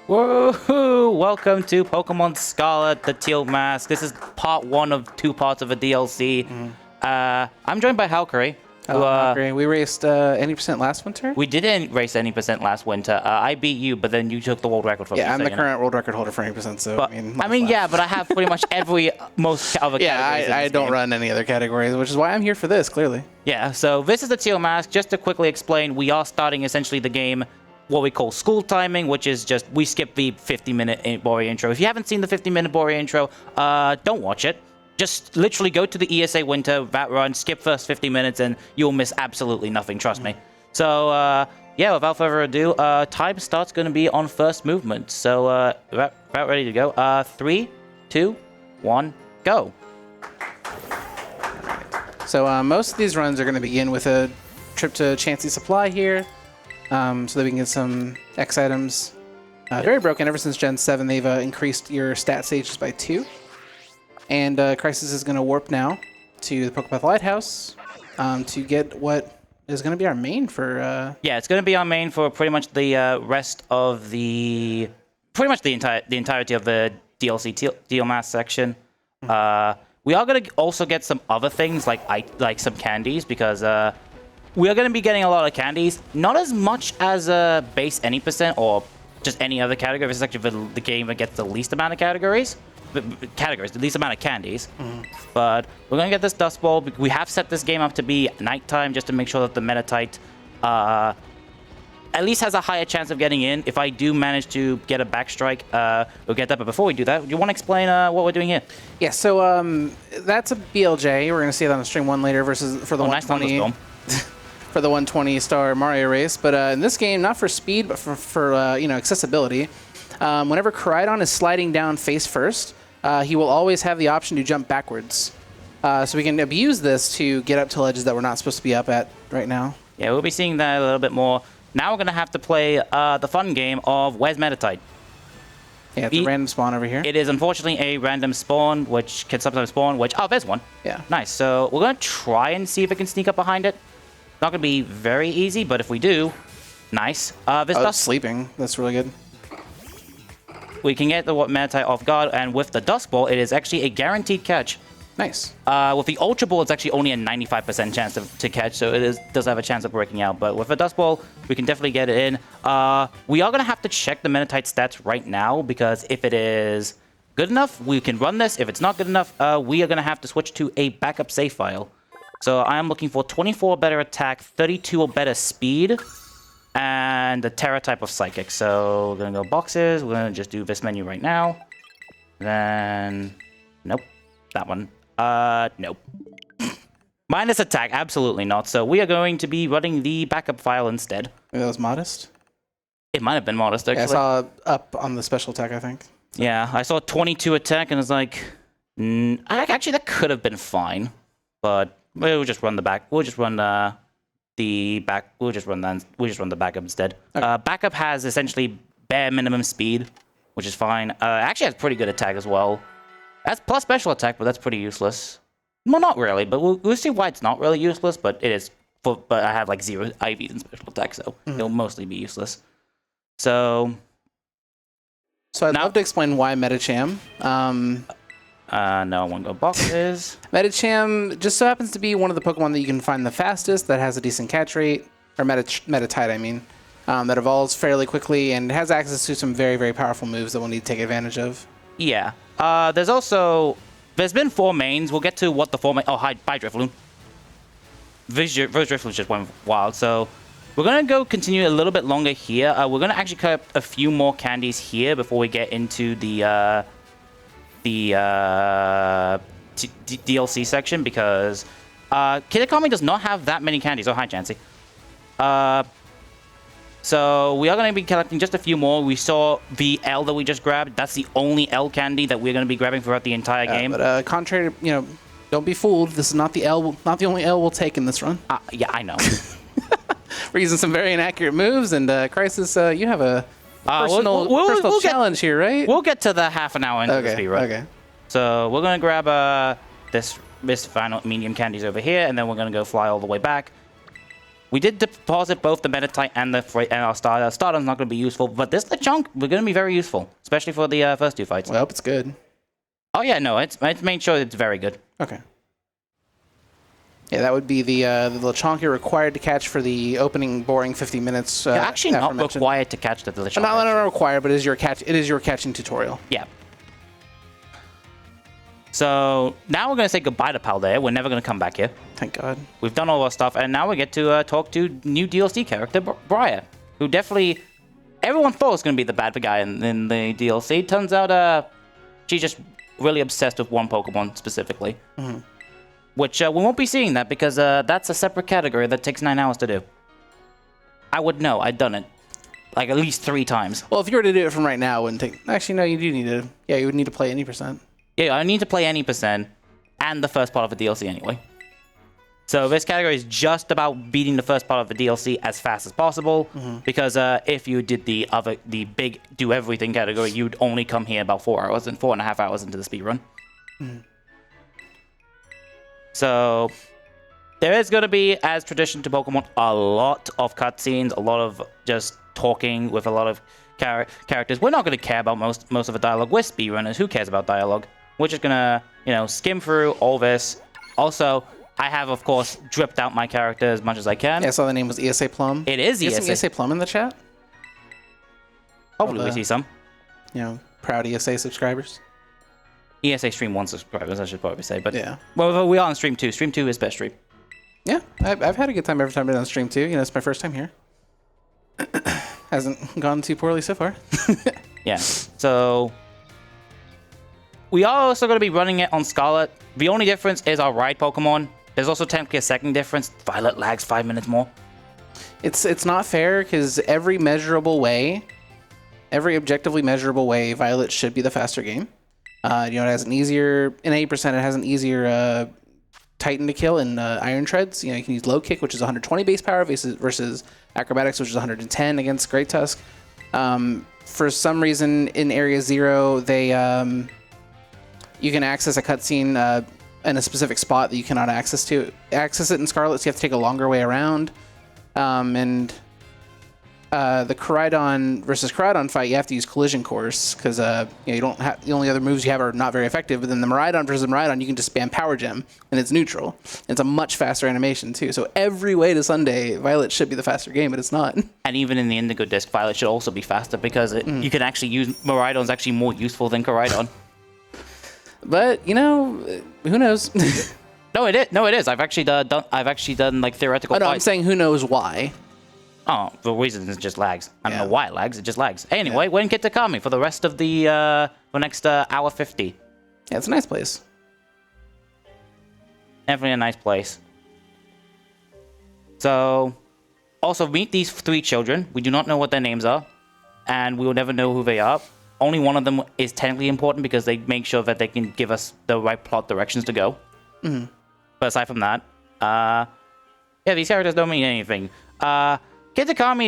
Woohoo! Welcome to Pokémon Scarlet, the Teal Mask. This is part one of two parts of a DLC. I'm joined by Halkery. Hello, we raced any percent last winter? We didn't race any percent last winter. I beat you, but then you took the world record from me. Yeah, I'm the current world record holder for 80%, so but, yeah, but I have pretty much most other categories. Yeah, I don't run any other categories, which is why I'm here for this, clearly. Yeah, so this is the Teal Mask. Just to quickly explain, we are starting essentially the game what we call school timing, which is just we skip the 50-minute Boria intro. If you haven't seen the 50-minute Boria intro, don't watch it. Just literally go to the ESA Winter, that run, skip first 50 minutes, and you'll miss absolutely nothing, trust me. So, yeah, without further ado, time start's going to be on first movement. So, about ready to go. 3, 2, 1, go. So, most of these runs are going to begin with a trip to Chansey Supply here, so that we can get some X items. Very broken. Ever since Gen 7, they've increased your stat stages by 2. And Crisis is going to warp now to the Pokepath Lighthouse to get what is going to be our main for... Yeah, it's going to be our main for pretty much the rest of the... Pretty much the entirety of the DLC Teal Mask section. We are going to also get some other things, like some candies, because we are going to be getting a lot of candies. Not as much as base any percent or just any other category. This is actually the game that gets the least amount of categories. The least amount of candies. But we're going to get this Dust Ball. We have set this game up to be nighttime just to make sure that the Metatite at least has a higher chance of getting in. If I do manage to get a Backstrike, we'll get that. But before we do that, do you want to explain what we're doing here? Yeah, so that's a BLJ. We're going to see that on Stream 1 later versus for the 120. For the 120-star Mario race. But in this game, not for speed, but for accessibility. Whenever Koraidon is sliding down face first, he will always have the option to jump backwards. So we can abuse this to get up to ledges that we're not supposed to be up at right now. Yeah, we'll be seeing that a little bit more. Now we're going to have to play the fun game of Where's Metatite? Yeah, it's a random spawn over here. It is unfortunately a random spawn, which can sometimes spawn, oh, there's one. Yeah. Nice. So we're going to try and see if it can sneak up behind it. Not going to be very easy, but if we do, nice. It's sleeping. That's really good. We can get the Metatite off guard, and with the Dust Ball, it is actually a guaranteed catch. Nice. With the Ultra Ball, it's actually only a 95% chance to catch, so it does have a chance of breaking out. But with the Dust Ball, we can definitely get it in. We are going to have to check the Metatite stats right now, because if it is good enough, we can run this. If it's not good enough, we are going to have to switch to a backup save file. So I am looking for 24 or better attack, 32 or better speed, and the Terra type of Psychic. So we're going to go boxes. We're going to just do this menu right now. Then, nope, that one. Nope. Minus attack, absolutely not. So we are going to be running the backup file instead. Maybe that was modest? It might have been modest, actually. Yeah, I saw up on the special attack, I think. Yeah, I saw 22 attack and it's like, actually that could have been fine, but we'll just run the back. We'll just run the backup instead. Okay. Backup has essentially bare minimum speed, which is fine. Actually has pretty good attack as well. That's plus special attack, but that's pretty useless. Well, not really, but we'll see why it's not really useless. But it is. But I have like 0 IVs in special attack, so it'll mostly be useless. So I'd love to explain why Metacham. No, I won't go boxes. Metacham just so happens to be one of the Pokemon that you can find the fastest, that has a decent catch rate, or Metatite, I mean, that evolves fairly quickly and has access to some very, very powerful moves that we'll need to take advantage of. Yeah. There's been 4 mains. We'll get to what the 4 main... Oh, hi, bye, Drifloon. Those Drifloons just went wild, so we're going to go continue a little bit longer here. We're going to actually cut up a few more candies here before we get into the DLC section, because Kitakami does not have that many candies. Oh, hi, Chansey. So we are going to be collecting just a few more. We saw the L that we just grabbed. That's the only L candy that we're going to be grabbing throughout the entire game. But contrary to, don't be fooled. This is not the only L we'll take in this run. Yeah, I know. We're using some very inaccurate moves, and Crisis, you have a personal challenge here, right? We'll get to the half an hour into the speed run. Okay. So we're going to grab this final medium candies over here, and then we're going to go fly all the way back. We did deposit both the Meditite and our starter. Starter's not going to be useful, but this Lechonk, we're going to be very useful, especially for the first 2 fights. Well, I hope it's good. Oh yeah, no, it's made sure it's very good. Okay. Yeah, that would be the Lechonk you're required to catch for the opening boring 50 minutes. You're actually not required to catch the Lechonk. Not required, but it is your catching tutorial. Yeah. So now we're going to say goodbye to Paldea. We're never going to come back here. Thank God. We've done all our stuff, and now we get to talk to new DLC character, Briar, who definitely... Everyone thought was going to be the bad guy in the DLC. Turns out she's just really obsessed with one Pokemon specifically. Mm-hmm. Which we won't be seeing that because that's a separate category that takes 9 hours to do. I would know. I'd done it. Like at least 3 times. Well, if you were to do it from right now, it wouldn't take... Actually, no, you do need to... Yeah, you would need to play any %. Yeah, I need to play any % and the first part of the DLC anyway. So this category is just about beating the first part of the DLC as fast as possible, because if you did the big do everything category, you'd only come here about 4 hours and 4.5 hours into the speedrun. So there is going to be, as tradition to Pokemon, a lot of cutscenes, a lot of just talking with a lot of characters. We're not going to care about most of the dialogue. We're speedrunners. Who cares about dialogue? We're just going to, skim through all this. Also, I have, of course, dripped out my character as much as I can. Yeah, I saw the name was ESA Plum. It is ESA. Some ESA Plum in the chat? Hopefully we see some. Proud ESA subscribers. ESA Stream 1 subscribers, I should probably say. But yeah. Well, we are on Stream 2. Stream 2 is best stream. Yeah, I've had a good time every time I've been on Stream 2. It's my first time here. Hasn't gone too poorly so far. Yeah, so... We are also going to be running it on Scarlet. The only difference is our ride Pokemon. There's also technically a second difference. Violet lags 5 minutes more. It's not fair because every objectively measurable way, Violet should be the faster game. It has an easier, in 80%, it has an easier Titan to kill in Iron Treads. You can use Low Kick, which is 120 base power versus Acrobatics, which is 110 against Great Tusk. For some reason, in Area 0, they... you can access a cutscene in a specific spot that you cannot access it in Scarlet, so you have to take a longer way around. And the Koraidon versus Koraidon fight, you have to use Collision Course because you don't have, the only other moves you have are not very effective. But then the Miraidon versus Miraidon, you can just spam Power Gem and it's neutral. It's a much faster animation too. So every way to Sunday, Violet should be the faster game, but it's not. And even in the Indigo Disc, Violet should also be faster because you can actually use Miraidon's actually more useful than Koraidon. But who knows? No, it is. I've actually done like theoretical. Oh, no, fights. I'm saying who knows why. Oh, the reason is just lags. I don't know why it lags. It just lags. Anyway, we're in Kitakami for the rest of the next hour 50. Yeah, it's a nice place. Definitely a nice place. So, also meet these 3 children. We do not know what their names are, and we will never know who they are. Only one of them is technically important because they make sure that they can give us the right plot directions to go. Mm-hmm. But aside from that, these characters don't mean anything. Kitakami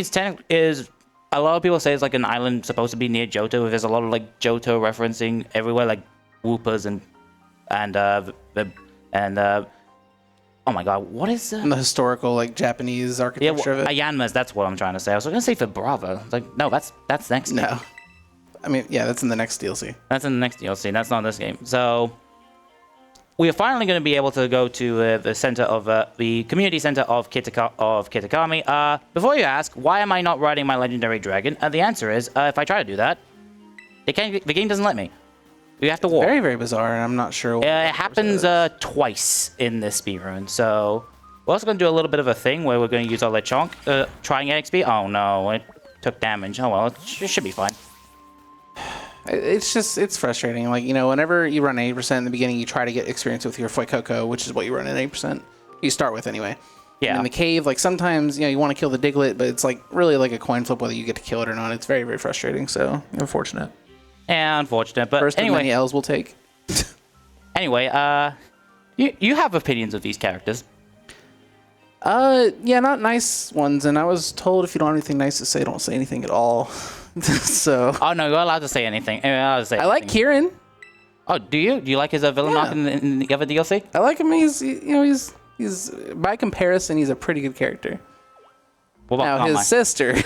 is a lot of people say it's like an island supposed to be near Johto. There's a lot of like Johto referencing everywhere, like Whoopas and oh my god, what is that? The historical like Japanese architecture of it. Ayanmas, that's what I'm trying to say. I was going to say for Brava. It's like, no, that's next game. No. I mean, yeah, that's in the next DLC. That's in the next DLC. That's not this game. So we are finally going to be able to go to the center of the community center of Kitakami. Before you ask, why am I not riding my legendary dragon? The answer is, if I try to do that, the game doesn't let me. You have to walk. Very, very bizarre, and I'm not sure. It happens twice in this speedrun. So we're also going to do a little bit of a thing where we're going to use our Lechonk, trying XP. Oh no, it took damage. Oh well, it should be fine. It's frustrating. Like, whenever you run 80% in the beginning, you try to get experience with your Fuecoco, which is what you run at 80%. You start with anyway. Yeah. And in the cave, like sometimes, you want to kill the Diglett, but it's like really like a coin flip whether you get to kill it or not. It's very, very frustrating. So unfortunate. Yeah, unfortunate. But first anyway, many L's we'll take. Anyway, you have opinions of these characters. Yeah, not nice ones. And I was told if you don't have anything nice to say, don't say anything at all. So. Oh no, you're allowed to say anything. I like Kieran. Oh, do you? Do you like his villain arc in the other DLC? I like him. He's by comparison, he's a pretty good character. What about Now, Carmine? his sister,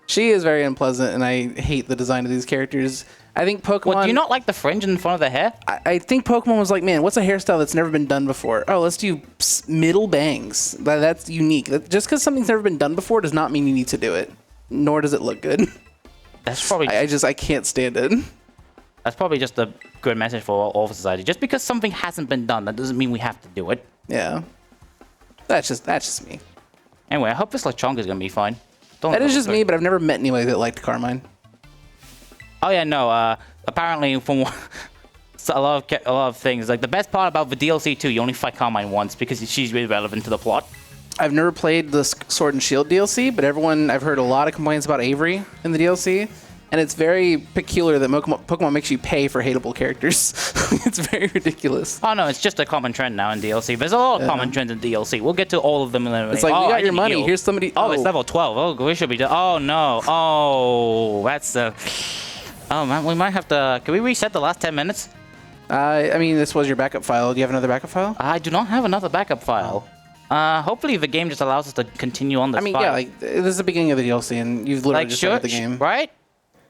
she is very unpleasant, and I hate the design of these characters. I think Pokemon... What, do you not like the fringe in front of the hair? I think Pokemon was like, man, what's a hairstyle that's never been done before? Oh, let's do middle bangs. That's unique. Just because something's never been done before does not mean you need to do it. Nor does it look good. That's probably... I can't stand it. That's probably just a good message for all of society. Just because something hasn't been done, that doesn't mean we have to do it. Yeah. That's just me. Anyway, I hope this Lechonk is going to be fine. That is just me, but I've never met anybody that liked Carmine. Oh yeah, no. Apparently, from a lot of things, like the best part about the DLC too, you only fight Carmine once because she's really relevant to the plot. I've never played the Sword and Shield DLC, but I've heard a lot of complaints about Avery in the DLC, and it's very peculiar that Pokemon makes you pay for hateable characters. It's very ridiculous. Oh no, it's just a common trend now in DLC. There's a lot of common trends in DLC. We'll get to all of them in a minute. It's like, we got your money. Here's somebody. Oh, it's level 12. Oh, we should be. Oh no. Oh, that's the. Oh man, we might have to. Can we reset the last 10 minutes? I mean, this was your backup file. Do you have another backup file? I do not have another backup file. Hopefully the game just allows us to continue on this. I mean, yeah, like this is the beginning of the DLC, and you've literally just started the game, right?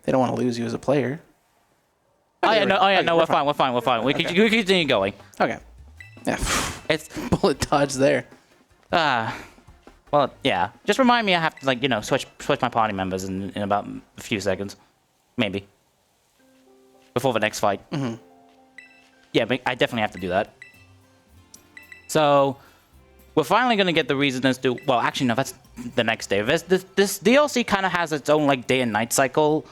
They don't want to lose you as a player. Oh yeah, no, we're fine. We can continue going. Okay. Yeah. It's bullet dodge there. Well, yeah. Just remind me I have to switch my party members in about a few seconds, maybe. Before the next fight. Mm-hmm. Yeah, but I definitely have to do that. So, we're finally going to get the reason as to... Well, actually, no, that's the next day. This DLC kind of has its own, day and night cycle.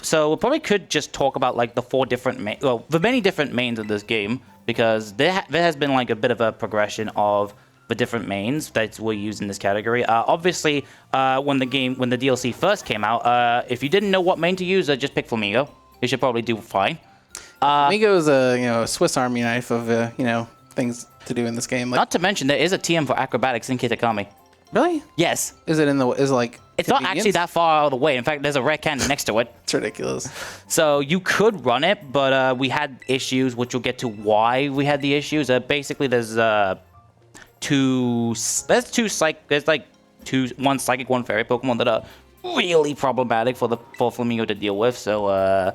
So, we probably could just talk about, the four different... the many different mains of this game. Because there has been, a bit of a progression of the different mains that were used in this category. Obviously, when the DLC first came out, if you didn't know what main to use, just pick Flamingo. You should probably do fine. Flamingo is a Swiss Army knife of things to do in this game. Not to mention there is a TM for acrobatics in Kitakami. Really? Yes. Is it It's not actually that far out of the way. In fact, there's a rare cannon next to it. It's ridiculous. So you could run it, but we had issues, which we'll get to why we had the issues. Basically, there's one psychic, one fairy Pokemon that are really problematic for Flamingo to deal with. So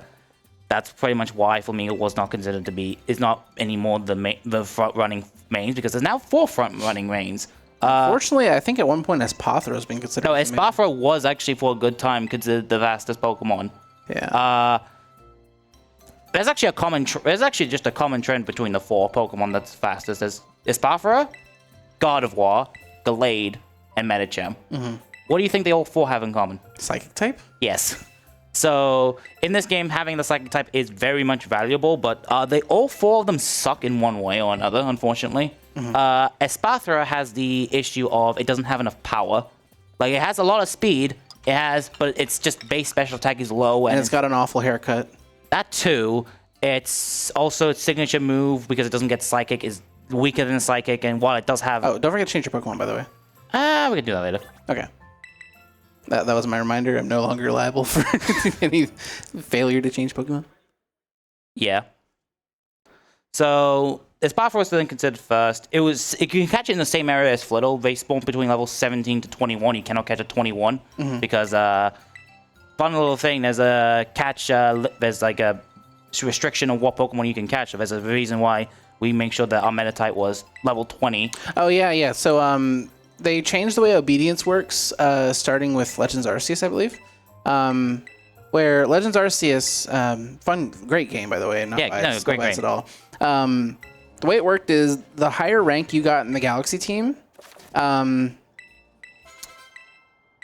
that's pretty much why Flamingo was not considered to be is not anymore the front running mains, because there's now 4 front running mains. Unfortunately, I think at one point Espathra has been considered. No, Espathra was actually for a good time considered the fastest Pokemon. Yeah. There's actually just a common trend between the 4 Pokemon that's fastest. There's Espathra, God of War, Gallade, and Medicham. Mm-hmm. What do you think they all 4 have in common? Psychic type? Yes. So in this game, having the Psychic type is very much valuable, but they all 4 of them suck in one way or another, unfortunately. Mm-hmm. Espathra has the issue of it doesn't have enough power. It has a lot of speed, but it's just base special attack is low. And it's got an awful haircut. That too. It's also its signature move, because it doesn't get Psychic, is weaker than Psychic, and while it does have... Oh, don't forget to change your Pokemon, by the way. We can do that later. Okay. That was my reminder. I'm no longer liable for any failure to change Pokemon. Yeah. So, Espathra was then considered first. You can catch it in the same area as Flittle. They spawn between levels 17 to 21. You cannot catch at 21 because, fun little thing, there's a catch, there's a restriction of what Pokemon you can catch. So there's a reason why we make sure that our Meditite was level 20. Oh, yeah. So, they changed the way obedience works, starting with Legends Arceus, I believe. Where Legends Arceus, great game, by the way. Not biased, great at all. The way it worked is the higher rank you got in the Galaxy team, that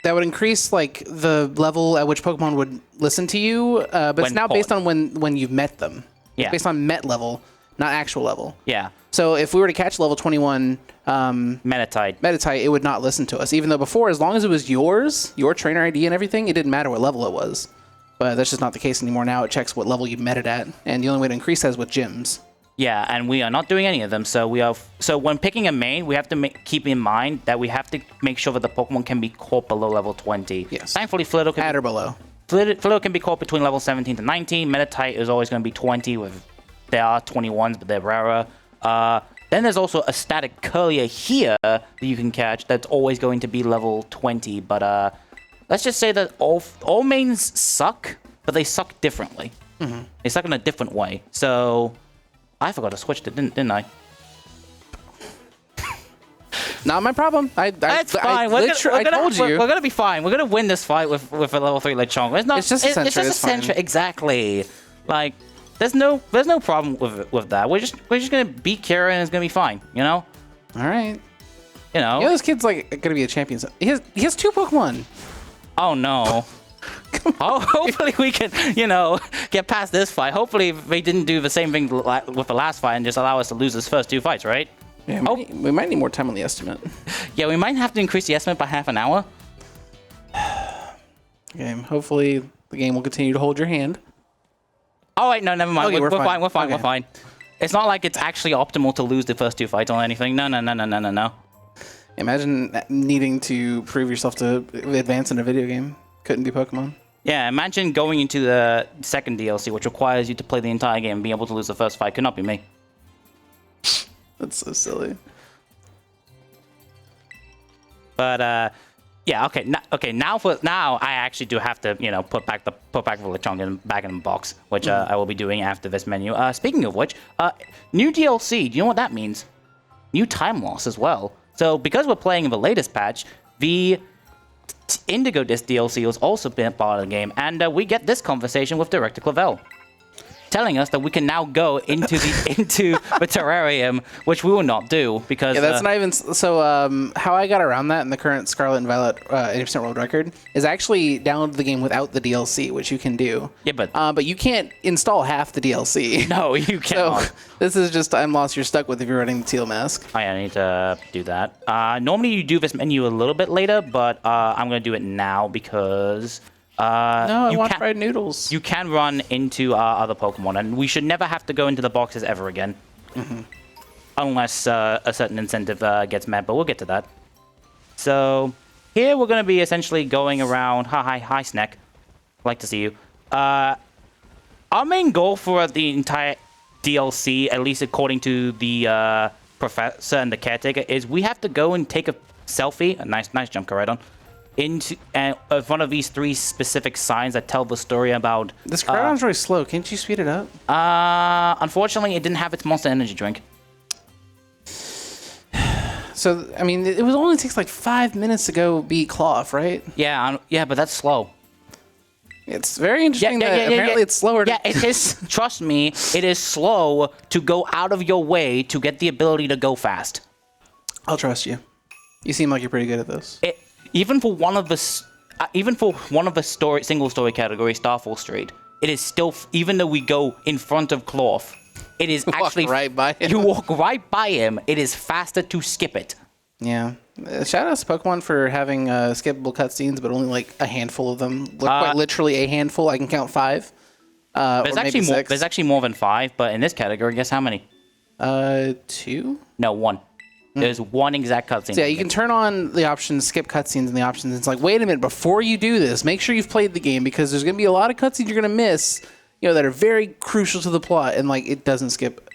would increase the level at which Pokemon would listen to you, but it's now based on when you've met them. Yeah. It's based on met level, not actual level. Yeah. So if we were to catch level 21 Meditite, it would not listen to us. Even though before, as long as it was yours, your trainer ID and everything, it didn't matter what level it was. But that's just not the case anymore. Now it checks what level you met it at, and the only way to increase that is with gyms. Yeah, and we are not doing any of them. So when picking a main, we have to keep in mind that we have to make sure that the Pokemon can be caught below level 20. Yes. Thankfully, Flittle can at or below. Flittle can be caught between level 17 to 19. Meditite is always going to be 20. There are 21s, but they're rarer. Then there's also a static Curlier here that you can catch that's always going to be level 20. But let's just say that all mains suck, but they suck differently. They suck in a different way. So I forgot to switch it, didn't I? Not my problem. That's fine. We're gonna be fine. We're gonna win this fight with a level 3 Lechonk. It's just a Sentry. It's just a Sentry. Exactly. Like there's no problem with that. We're just gonna beat Kieran and it's gonna be fine. You know. All right. You know. This kid's like gonna be a champion. He has 2 Pokemon. Oh no. Hopefully we can, get past this fight. Hopefully they didn't do the same thing with the last fight and just allow us to lose his first 2 fights, right? Yeah, we might need more time on the estimate. Yeah, we might have to increase the estimate by half an hour. Okay, hopefully the game will continue to hold your hand. Oh wait, no, never mind. Okay, we're fine. We're fine. Okay. We're fine. It's not like it's actually optimal to lose the first 2 fights or anything. No. Imagine needing to prove yourself to advance in a video game. Couldn't be Pokemon. Yeah, imagine going into the second DLC, which requires you to play the entire game and being able to lose the first fight. Could not be me. That's so silly. But yeah, okay. Now I actually do have to, put back the Lechonk back in the box, which I will be doing after this menu. Speaking of which, new DLC. Do you know what that means? New time loss as well. So because we're playing in the latest patch, the Indigo Disc DLC was also been part of the game, and we get this conversation with Director Clavel, telling us that we can now go into the terrarium, which we will not do because that's not even so. How I got around that in the current Scarlet and Violet 80% world record is actually download the game without the DLC, which you can do. Yeah, but you can't install half the DLC. No, you cannot. So this is just time loss you're stuck with if you're running the Teal mask. Oh, yeah, I need to do that. Normally you do this menu a little bit later, but I'm gonna do it now because. No, I want fried noodles. You can run into other Pokemon, and we should never have to go into the boxes ever again. Unless a certain incentive gets met, but we'll get to that. So, here we're going to be essentially going around... Hi, Snack. Like to see you. Our main goal for the entire DLC, at least according to the professor and the caretaker, is we have to go and take a selfie. A nice jump, Kieran. Into one of these 3 specific signs that tell the story about... This Cryogon's really slow. Can't you speed it up? Unfortunately, it didn't have its Monster Energy drink. So, I mean, it only takes like 5 minutes to go beat Cloth, right? Yeah, but that's slow. It's very interesting that apparently it's slower. Yeah, it is. Trust me, it is slow to go out of your way to get the ability to go fast. I'll trust you. You seem like you're pretty good at this. Even for one of the single story category, Starfall Street, it is still, even though we go in front of Cloth, it is actually right by him. You walk right by him. It is faster to skip it. Yeah. Shout out to Pokemon for having skippable cutscenes, but only like a handful of them. Quite literally a handful. I can count 5. There's actually more. There's actually more than 5, but in this category, guess how many? 2? No, 1. There's 1 exact cutscene. So yeah, you can turn on the option skip cutscenes in the options. It's like, wait a minute, before you do this, make sure you've played the game because there's going to be a lot of cutscenes you're going to miss, that are very crucial to the plot, and like it doesn't skip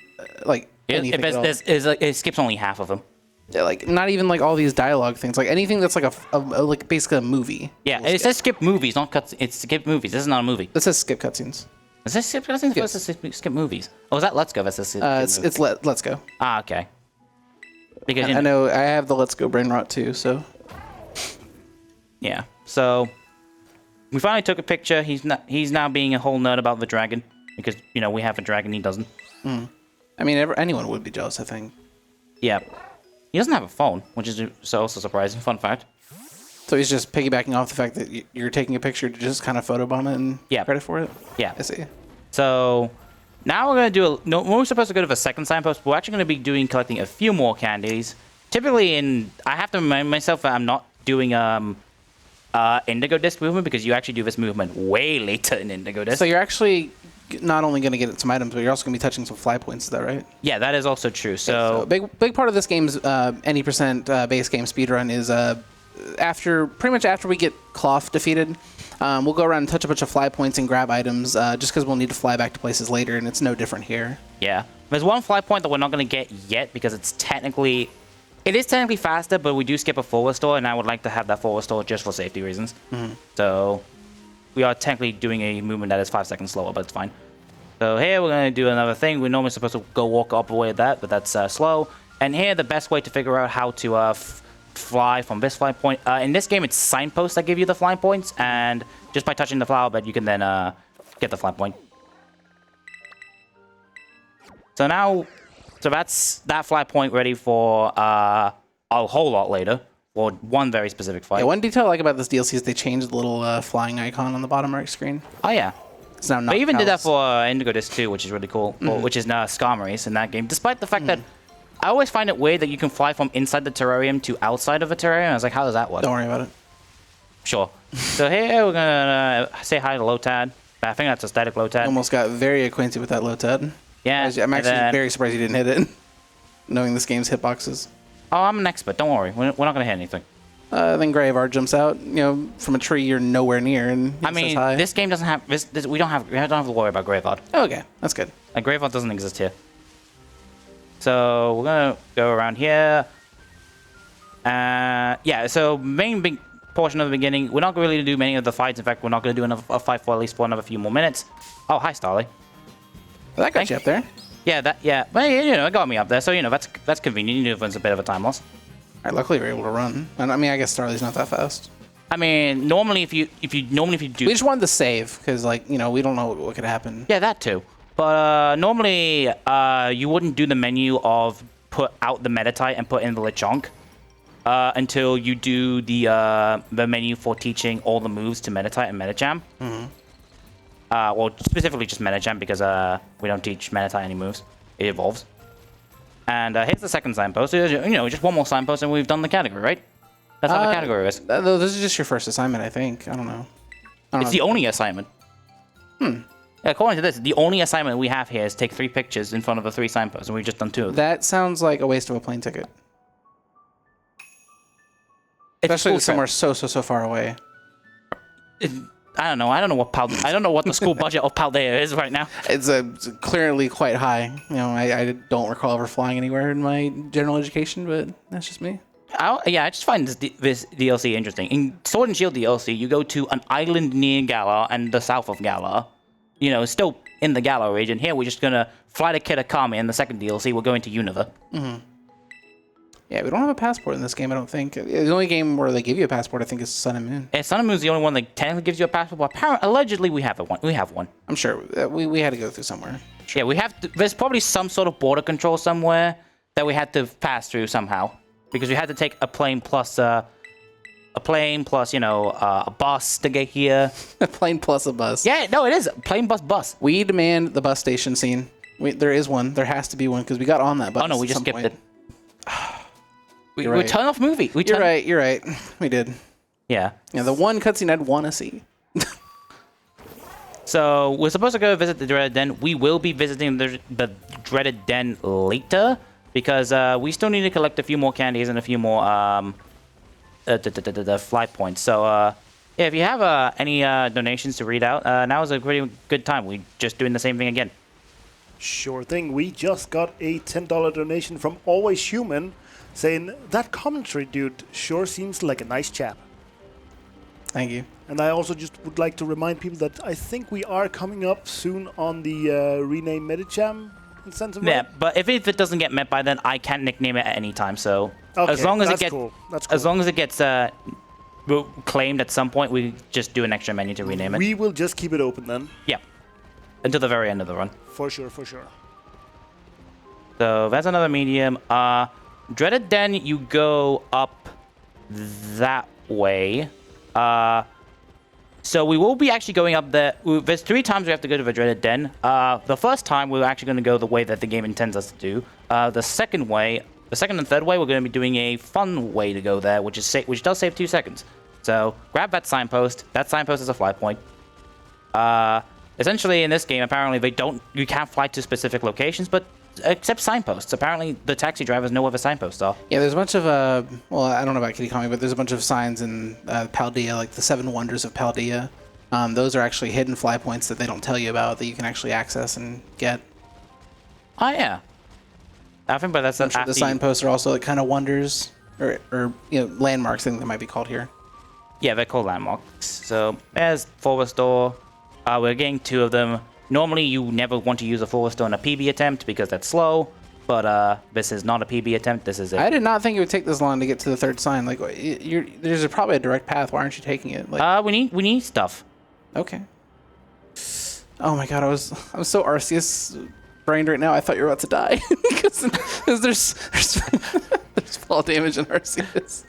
anything at all. It skips only half of them. Yeah, like not even like all these dialogue things, like anything that's like like basically a movie. Yeah, it says skip movies, not cuts. It's skip movies. This is not a movie. It says skip cutscenes. Is this skip cutscenes? Yes. Versus skip movies? Oh, is that Let's Go versus skip it's Let's Go. Ah, okay. Because I know I have the Let's Go brain rot too, so. Yeah. So we finally took a picture. He's now being a whole nerd about the dragon because we have a dragon. He doesn't. I mean, anyone would be jealous, I think. Yeah. He doesn't have a phone, which is also surprising. Fun fact. So he's just piggybacking off the fact that you're taking a picture to just kind of photobomb it and credit for it? Yeah. I see. So now we're going to do we're supposed to go to the second signpost. We're actually going to be collecting a few more candies. Typically I have to remind myself that I'm not doing Indigo Disc movement because you actually do this movement way later in Indigo Disc. So you're actually not only going to get some items, but you're also going to be touching some fly points. Is that right? Yeah, that is also true. So big part of this game's any percent base game speedrun is pretty much after we get Cloth defeated, we'll go around and touch a bunch of fly points and grab items just because we'll need to fly back to places later, and it's no different here. Yeah. There's one fly point that we're not going to get yet because it is technically faster, but we do skip a forward store, and I would like to have that forward store just for safety reasons. So we are technically doing a movement that is 5 seconds slower, but it's fine. So here we're going to do another thing. We're normally supposed to go walk up away with that, but that's slow. And here, the best way to figure out how to fly from this fly point. In this game, it's signposts that give you the fly points, and just by touching the flower bed, you can then get the fly point. So now, that's that fly point ready for a whole lot later, for one very specific fight. Yeah, one detail I like about this DLC is they changed the little flying icon on the bottom right screen. Oh, yeah. It's now they even did that for Indigo Disc 2, which is really cool, which is now Skarmory's in that game, despite the fact that I always find it weird that you can fly from inside the terrarium to outside of a terrarium. I was like, how does that work? Don't worry about it. Sure. So here we're going to say hi to Lotad. I think that's a static Lotad. Almost got very acquainted with that Lotad. Yeah. I'm actually very surprised you didn't hit it, knowing this game's hitboxes. Oh, I'm an expert. Don't worry. We're not going to hit anything. Then Graveard jumps out, from a tree you're nowhere near, and he says hi. This game doesn't have we don't have to worry about Graveard. Oh, okay, that's good. Graveard doesn't exist here. So we're gonna go around here. Yeah. So main big portion of the beginning, we're not really gonna do many of the fights. In fact, we're not gonna do a fight for at least another few more minutes. Oh, hi, Starly. Well, that got you up there. Yeah, yeah. Well, it got me up there. So that's convenient. You know, it's a bit of a time loss. All right, luckily you're able to run. And I mean, I guess Starly's not that fast. I mean, normally if you do, we just wanted to save because we don't know what could happen. Yeah, that too. But normally you wouldn't do the menu of put out the Meditite and put in the Lechonk until you do the menu for teaching all the moves to Meditite and Medicham. Well, specifically just Medicham because we don't teach Meditite any moves. It evolves. And here's the second signpost. Just one more signpost and we've done the category, right? That's how the category is. This is just your first assignment, I think. I don't know. It's the only assignment. According to this, the only assignment we have here is take 3 pictures in front of the 3 signposts, and we've just done 2 of them. That sounds like a waste of a plane ticket. Especially somewhere so far away. I don't know. I don't know what the school budget of Paldea is right now. It's clearly quite high. I don't recall ever flying anywhere in my general education, but that's just me. I just find this DLC interesting. In Sword and Shield DLC, you go to an island near Galar and the south of Galar. Still in the Galar region. Here, we're just gonna fly to Kitakami. In the second DLC, we're going to Unova. Yeah, we don't have a passport in this game, I don't think. The only game where they give you a passport, I think, is Sun and Moon. Yeah, Sun and Moon's the only one that technically gives you a passport, but apparently, allegedly, we have one. We have one. I'm sure. We had to go through somewhere. Sure. Yeah, we have to. There's probably some sort of border control somewhere that we had to pass through somehow. Because we had to take a plane plus, a bus to get here. A plane plus a bus. Yeah, no, it is. Plane bus. We demand the bus station scene. There is one. There has to be one because we got on that bus. Oh, no, we just skipped it. We right. turned off movie. You're right. We did. Yeah. Yeah, the one cutscene I'd want to see. So, we're supposed to go visit the Dreaded Den. We will be visiting the Dreaded Den later, because we still need to collect a few more candies and a few more flight points. So, yeah, if you have any donations to read out, now is a pretty good time. We're just doing the same thing again. Sure thing. We just got a $10 donation from Always Human, saying, that commentary dude sure seems like a nice chap. Thank you. And I also just would like to remind people that I think we are coming up soon on the rename Medicham incentive. Yeah, but if it doesn't get met by then, I can nickname it at any time. So okay, as long as that's it gets cool. as long as it gets claimed at some point, we just do an extra menu to rename it. We will just keep it open then. Yeah, until the very end of the run. For sure. So that's another medium. Dreaded Den, you go up that way. So we will be actually going up there. There's 3 times we have to go to the Dreaded Den. The first time, we're actually going to go the way that the game intends us to do. The second and third way, we're going to be doing a fun way to go there, which does save 2 seconds. So grab that signpost. That signpost is a fly point. Essentially, in this game, apparently you can't fly to specific locations, but except signposts. Apparently, the taxi drivers know where the signposts are. Yeah, there's a bunch of, well, I don't know about Kitakami, but there's a bunch of signs in Paldea, like the 7 Wonders of Paldea. Those are actually hidden fly points that they don't tell you about that you can actually access and get. Oh yeah. I think, but that's I'm sure the signposts are also kind of wonders or landmarks. I think they might be called here. Yeah, they're called landmarks. So there's forest door. We're getting 2 of them. Normally, you never want to use a forest door in a PB attempt because that's slow. But this is not a PB attempt. This is it. I did not think it would take this long to get to the 3rd sign. Like, there's probably a direct path. Why aren't you taking it? Like, we need stuff. Okay. Oh my god, I'm so Arceus brained right now. I thought you were about to die because there's fall damage in Arceus.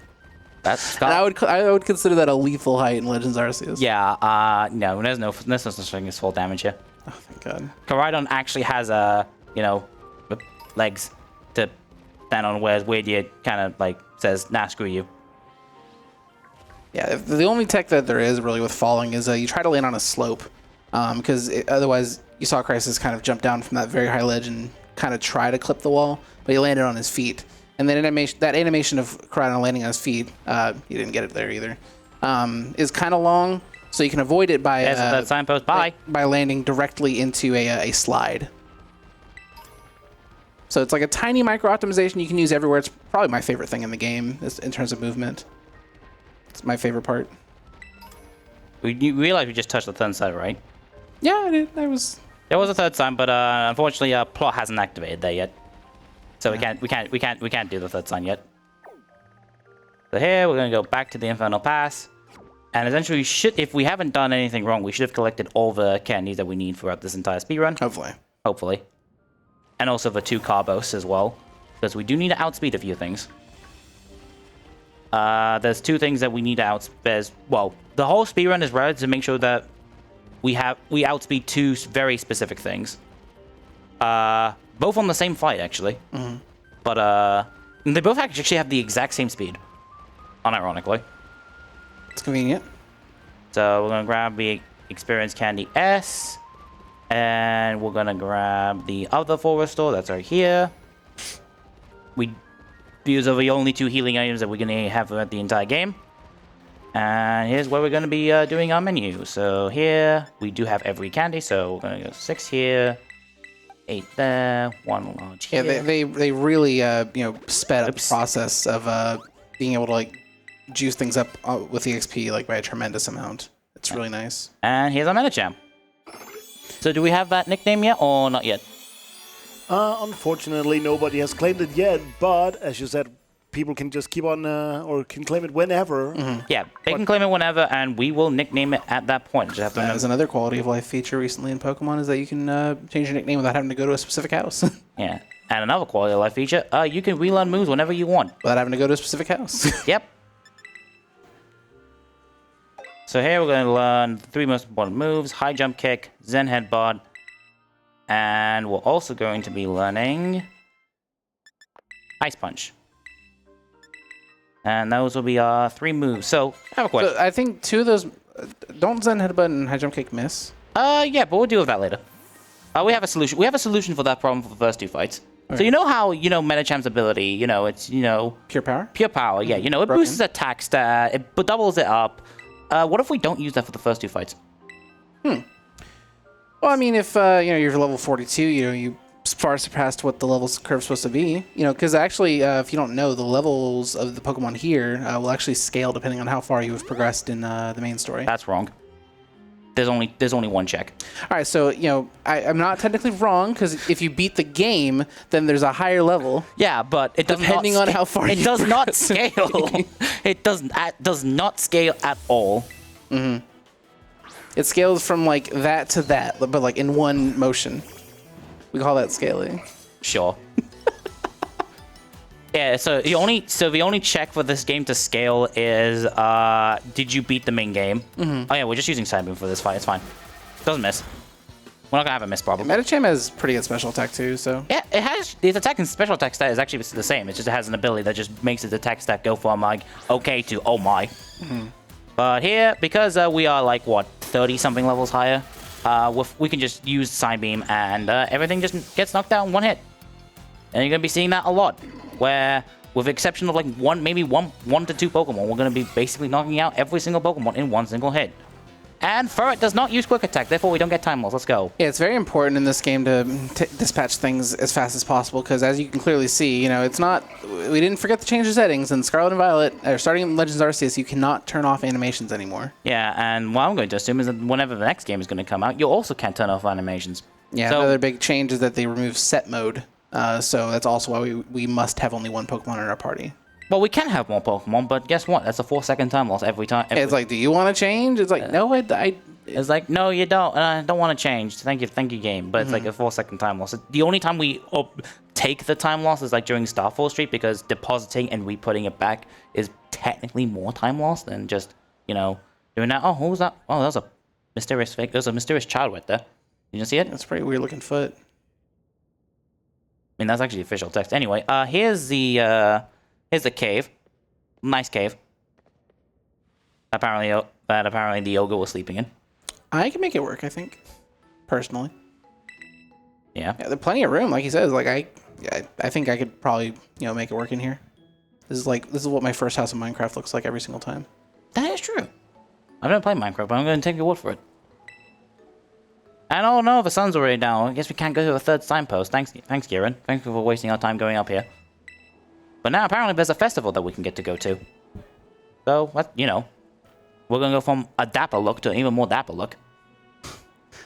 That's and I would consider that a lethal height in Legends Arceus. Yeah. No, there's no such thing as fall damage here. Oh thank god. Koraidon actually has legs to stand on, whereas Weird kind of like says, nah, screw you. Yeah, the only tech that there is really with falling is you try to land on a slope, because otherwise you saw Crisis kind of jump down from that very high ledge and kind of try to clip the wall, but he landed on his feet. And then that animation of Koraidon landing on his feet, he didn't get it there either, is kind of long, so you can avoid it by that signpost. Bye. By landing directly into a slide. So it's like a tiny micro optimization you can use everywhere. It's probably my favorite thing in the game in terms of movement. It's my favorite part. You realize we just touched the 3rd side, right? Yeah, I did. There was a 3rd sign, but unfortunately, plot hasn't activated there yet, so we can't do the 3rd sign yet. So here we're gonna go back to the Infernal Pass, and essentially, if we haven't done anything wrong, we should have collected all the candies that we need throughout this entire speedrun. Hopefully, and also the 2 Carbos as well, because we do need to outspeed a few things. There's 2 things that we need to outspeed. Well, the whole speedrun is read to make sure that we outspeed 2 very specific things. Both on the same fight, actually. Mm-hmm. But they both actually have the exact same speed, unironically. It's convenient. So we're gonna grab the Experience Candy S, and we're gonna grab the other forest door that's right here. These are the only 2 healing items that we're gonna have throughout the entire game. And here's where we're gonna be doing our menu. So here we do have every candy, so we're gonna go 6 here, 8 there, 1 large here. Yeah, they really sped up the process of being able to like juice things up with the XP like by a tremendous amount. It's really nice. And here's our Medicham. So do we have that nickname yet or not yet? Unfortunately, nobody has claimed it yet, but as you said, people can just keep on, or can claim it whenever. Mm-hmm. Yeah, they can claim it whenever, and we will nickname it at that point. Just have to that is another quality of life feature recently in Pokemon, is that you can change your nickname without having to go to a specific house. Yeah, and another quality of life feature, you can relearn moves whenever you want. Without having to go to a specific house. Yep. So here we're going to learn the 3 most important moves: High Jump Kick, Zen Headbutt, and we're also going to be learning Ice Punch. And those will be our 3 moves. So, I have a question. So I think 2 of those... don't Zen Headbutt and High Jump Kick miss? Yeah, but we'll deal with that later. We have a solution. We have a solution for that problem for the first 2 fights. Okay. So you know how, Medicham's ability, it's, Pure Power? Pure Power, yeah. It boosts attack stat, it doubles it up. What if we don't use that for the first 2 fights? Well, I mean, if, you're level 42, you far surpassed what the levels curve's supposed to be. Because actually, if you don't know, the levels of the Pokemon here will actually scale depending on how far you have progressed in the main story. That's wrong. There's only 1 check. All right, so, I'm not technically wrong, because if you beat the game, then there's a higher level. Yeah, but it does depending on how far it does not scale. It does not scale at all. Mm-hmm. It scales from, like, that to that, but, like, in one motion. We call that scaling. Sure. Yeah, so the only check for this game to scale is, did you beat the main game? Mm-hmm. Oh yeah, we're just using Cybeam for this fight, it's fine. Doesn't miss. We're not gonna have a miss problem. Medicham has pretty good special attack too, so... Yeah, it has... Its attack and special attack stat is actually the same. It just has an ability that just makes its attack stat go from, like, okay to oh my. Mm-hmm. But here, because we are, like, what, 30-something levels higher, we can just use Psybeam and everything just gets knocked out in 1 hit. And you're gonna be seeing that a lot. Where, with the exception of, like, maybe one to two Pokemon, we're gonna be basically knocking out every single Pokemon in 1 single hit. And Furret does not use Quick Attack, therefore we don't get Time Loss. Let's go. Yeah, it's very important in this game to dispatch things as fast as possible because, as you can clearly see, you know, it's not. We didn't forget to change the settings. In Scarlet and Violet, starting in Legends Arceus, you cannot turn off animations anymore. Yeah, and what I'm going to assume is that whenever the next game is going to come out, you also can't turn off animations. Yeah, so, another big change is that they remove set mode. So that's also why we must have only one Pokemon in our party. Well, we can have more Pokemon, but guess what? That's a 4-second time loss every time. It's like, do you want to change? It's like, no, It's like, no, you don't. I don't want to change. Thank you, game. But it's like a 4-second time loss. The only time we take the time loss is like during Starfall Street because depositing and re-putting it back is technically more time loss than just, you know, doing that. Oh, what was that? Oh, that was a mysterious fake. There's a mysterious child right there. Did you see it? That's a pretty weird looking foot. I mean, that's actually official text. Anyway, here's the cave. Nice cave. Apparently the ogre was sleeping in. I can make it work, I think. Personally. Yeah. There's plenty of room, like he says. Like I think I could probably, you know, make it work in here. This is what my first house in Minecraft looks like every single time. That is true. I've never played Minecraft, but I'm going to take your word for it. And oh no, the sun's already down. I guess we can't go to a third signpost. Thanks, Kieran. Thank you for wasting our time going up here. But now apparently there's a festival that we can get to go to. So, you know, we're going to go from a dapper look to an even more dapper look.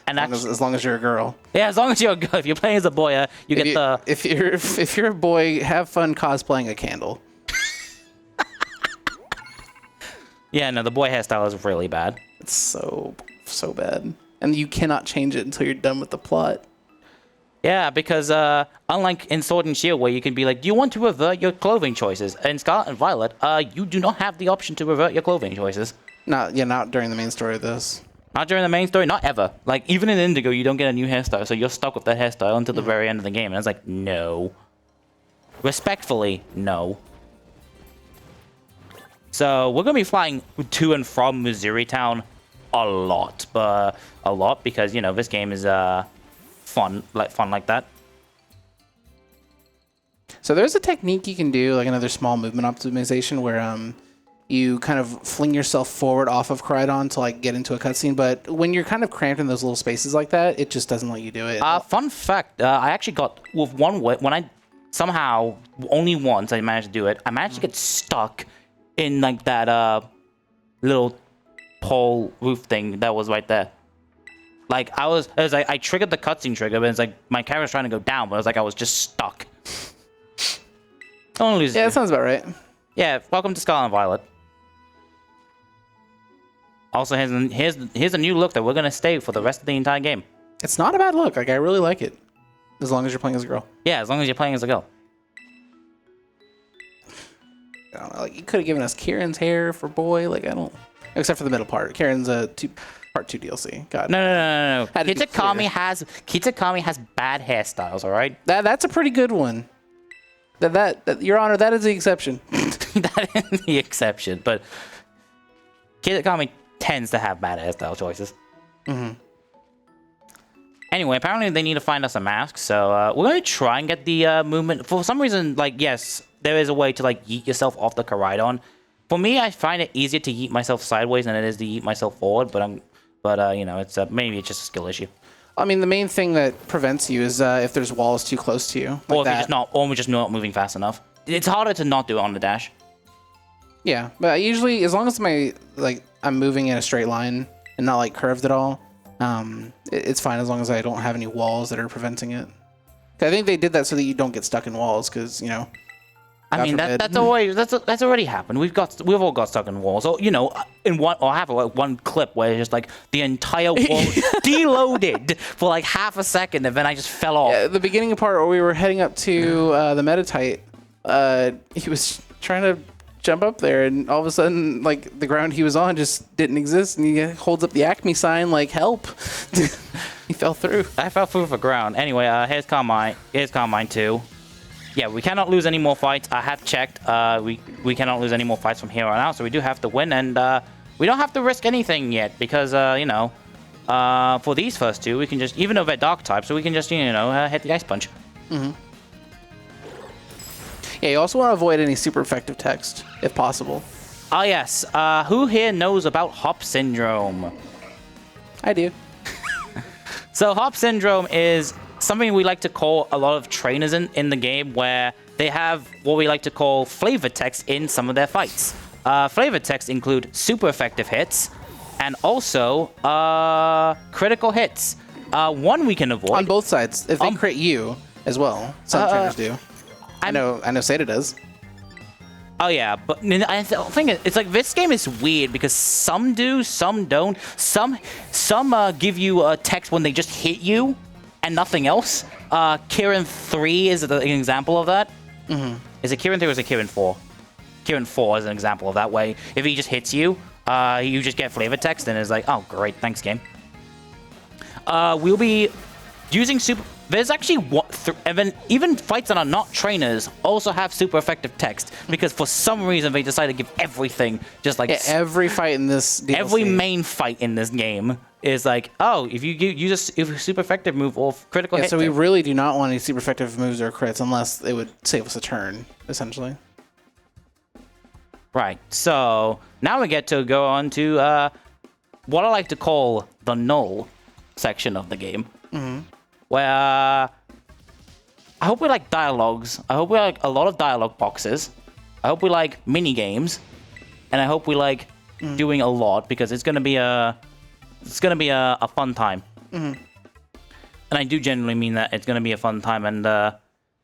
And as long as you're a girl. Yeah, as long as you're a girl. If you're playing as a boy, if you're a boy, have fun cosplaying a candle. Yeah, no, the boy hairstyle is really bad. It's so bad. And you cannot change it until you're done with the plot. Yeah, because unlike in Sword and Shield, where you can be like, do you want to revert your clothing choices? In Scarlet and Violet, you do not have the option to revert your clothing choices. Not during the main story of this. Not during the main story, not ever. Like, even in Indigo, you don't get a new hairstyle, so you're stuck with that hairstyle until the very end of the game. And it's like, no. Respectfully, no. So, we're going to be flying to and from Missouri Town a lot because, you know, this game is fun like that. So there's a technique you can do, like another small movement optimization, where you kind of fling yourself forward off of Koraidon to like get into a cutscene. But when you're kind of cramped in those little spaces like that, it just doesn't let you do it. Fun fact: I actually got with one way when I somehow only once I managed to do it. I managed to get stuck in like that little pole roof thing that was right there. Like I triggered the cutscene trigger, but it's like my camera's trying to go down, but it was like I was just stuck. Don't lose. Yeah, that sounds about right. Yeah, welcome to Scarlet and Violet. Also, here's a new look that we're gonna stay for the rest of the entire game. It's not a bad look. Like I really like it, as long as you're playing as a girl. Yeah, as long as you're playing as a girl. I don't know. Like you could have given us Kieran's hair for boy. Like I don't. Except for the middle part. Kieran's part 2 DLC. God. No. Kitakami has bad hairstyles. All right. That's a pretty good one. That Your Honor, that is the exception. That is the exception, but Kitakami tends to have bad hairstyle choices. Mm-hmm. Anyway, apparently they need to find us a mask, so we're going to try and get the movement. For some reason, like, yes, there is a way to, like, yeet yourself off the Koraidon. For me, I find it easier to yeet myself sideways than it is to yeet myself forward, but you know, it's maybe it's just a skill issue. I mean, the main thing that prevents you is if there's walls too close to you. Like or we're just not moving fast enough. It's harder to not do it on the dash. Yeah, but usually, as long as I'm moving in a straight line and not like curved at all, it's fine as long as I don't have any walls that are preventing it. I think they did that so that you don't get stuck in walls, because you know. I mean, that's already happened. We've all got stuck in walls. Or, you know, I have one clip where it's just like the entire wall deloaded for like half a second, and then I just fell off. Yeah, the beginning part where we were heading up to the Metatite, he was trying to jump up there, and all of a sudden, like the ground he was on just didn't exist, and he holds up the Acme sign like help. He fell through. I fell through the ground. Anyway, here's Carmine. Here's Carmine too. Yeah, we cannot lose any more fights. I have checked. We cannot lose any more fights from here on out, so we do have to win, and we don't have to risk anything yet because you know, for these first two, we can just, even though they're dark types, so we can just, you know, hit the ice punch. Mm-hmm. Yeah, you also want to avoid any super effective text if possible. Oh yes. Who here knows about Hop Syndrome? I do. So Hop Syndrome is something we like to call a lot of trainers in the game, where they have what we like to call flavor text in some of their fights. Flavor text include super effective hits and also critical hits. One we can avoid On both sides. If they crit you as well, some trainers do. I know Seda does. Oh yeah, but I think it's like this game is weird because some do, some don't. Some give you a text when they just hit you and nothing else. Kieran 3 is an example of that. Mm-hmm. Is it Kieran 3 or is it Kieran 4? Kieran 4 is an example of that way. If he just hits you, you just get flavor text and it's like, oh great, thanks game. We'll be using super. There's actually even fights that are not trainers also have super effective text because for some reason they decided to give everything just like every fight in this DLC. Every main fight in this game is like, oh, if you use a super effective move or critical hit. So we really do not want any super effective moves or crits unless it would save us a turn, essentially. Right. So now we get to go on to what I like to call the null section of the game. Mm-hmm. Where I hope we like dialogues. I hope we like a lot of dialogue boxes. I hope we like mini games, and I hope we like doing a lot because it's gonna be a fun time. Mm-hmm. And I do genuinely mean that it's gonna be a fun time. And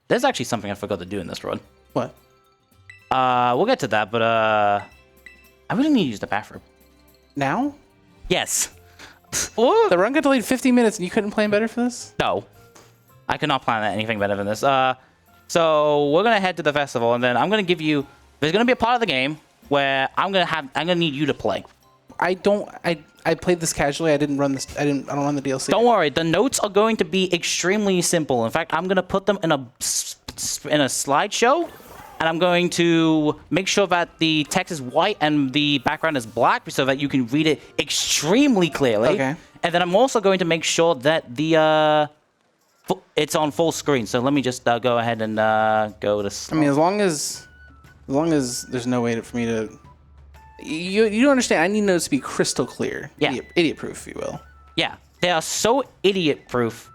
there's actually something I forgot to do in this run. What? We'll get to that, but I really need to use the bathroom. Now? Yes. The run got delayed 50 minutes and you couldn't plan better for this? No. I could not plan anything better than this. So we're gonna head to the festival and then I'm gonna give you there's gonna be a part of the game where I'm gonna need you to play. I played this casually. I don't run the DLC. Don't worry, the notes are going to be extremely simple. In fact, I'm gonna put them in a slideshow. And I'm going to make sure that the text is white and the background is black so that you can read it extremely clearly. Okay. And then I'm also going to make sure that the it's on full screen. So let me just go ahead and go to... I mean, as long as there's no way for me to... You don't understand. I need notes to be crystal clear. Yeah. Idiot-proof, if you will. Yeah. They are so idiot-proof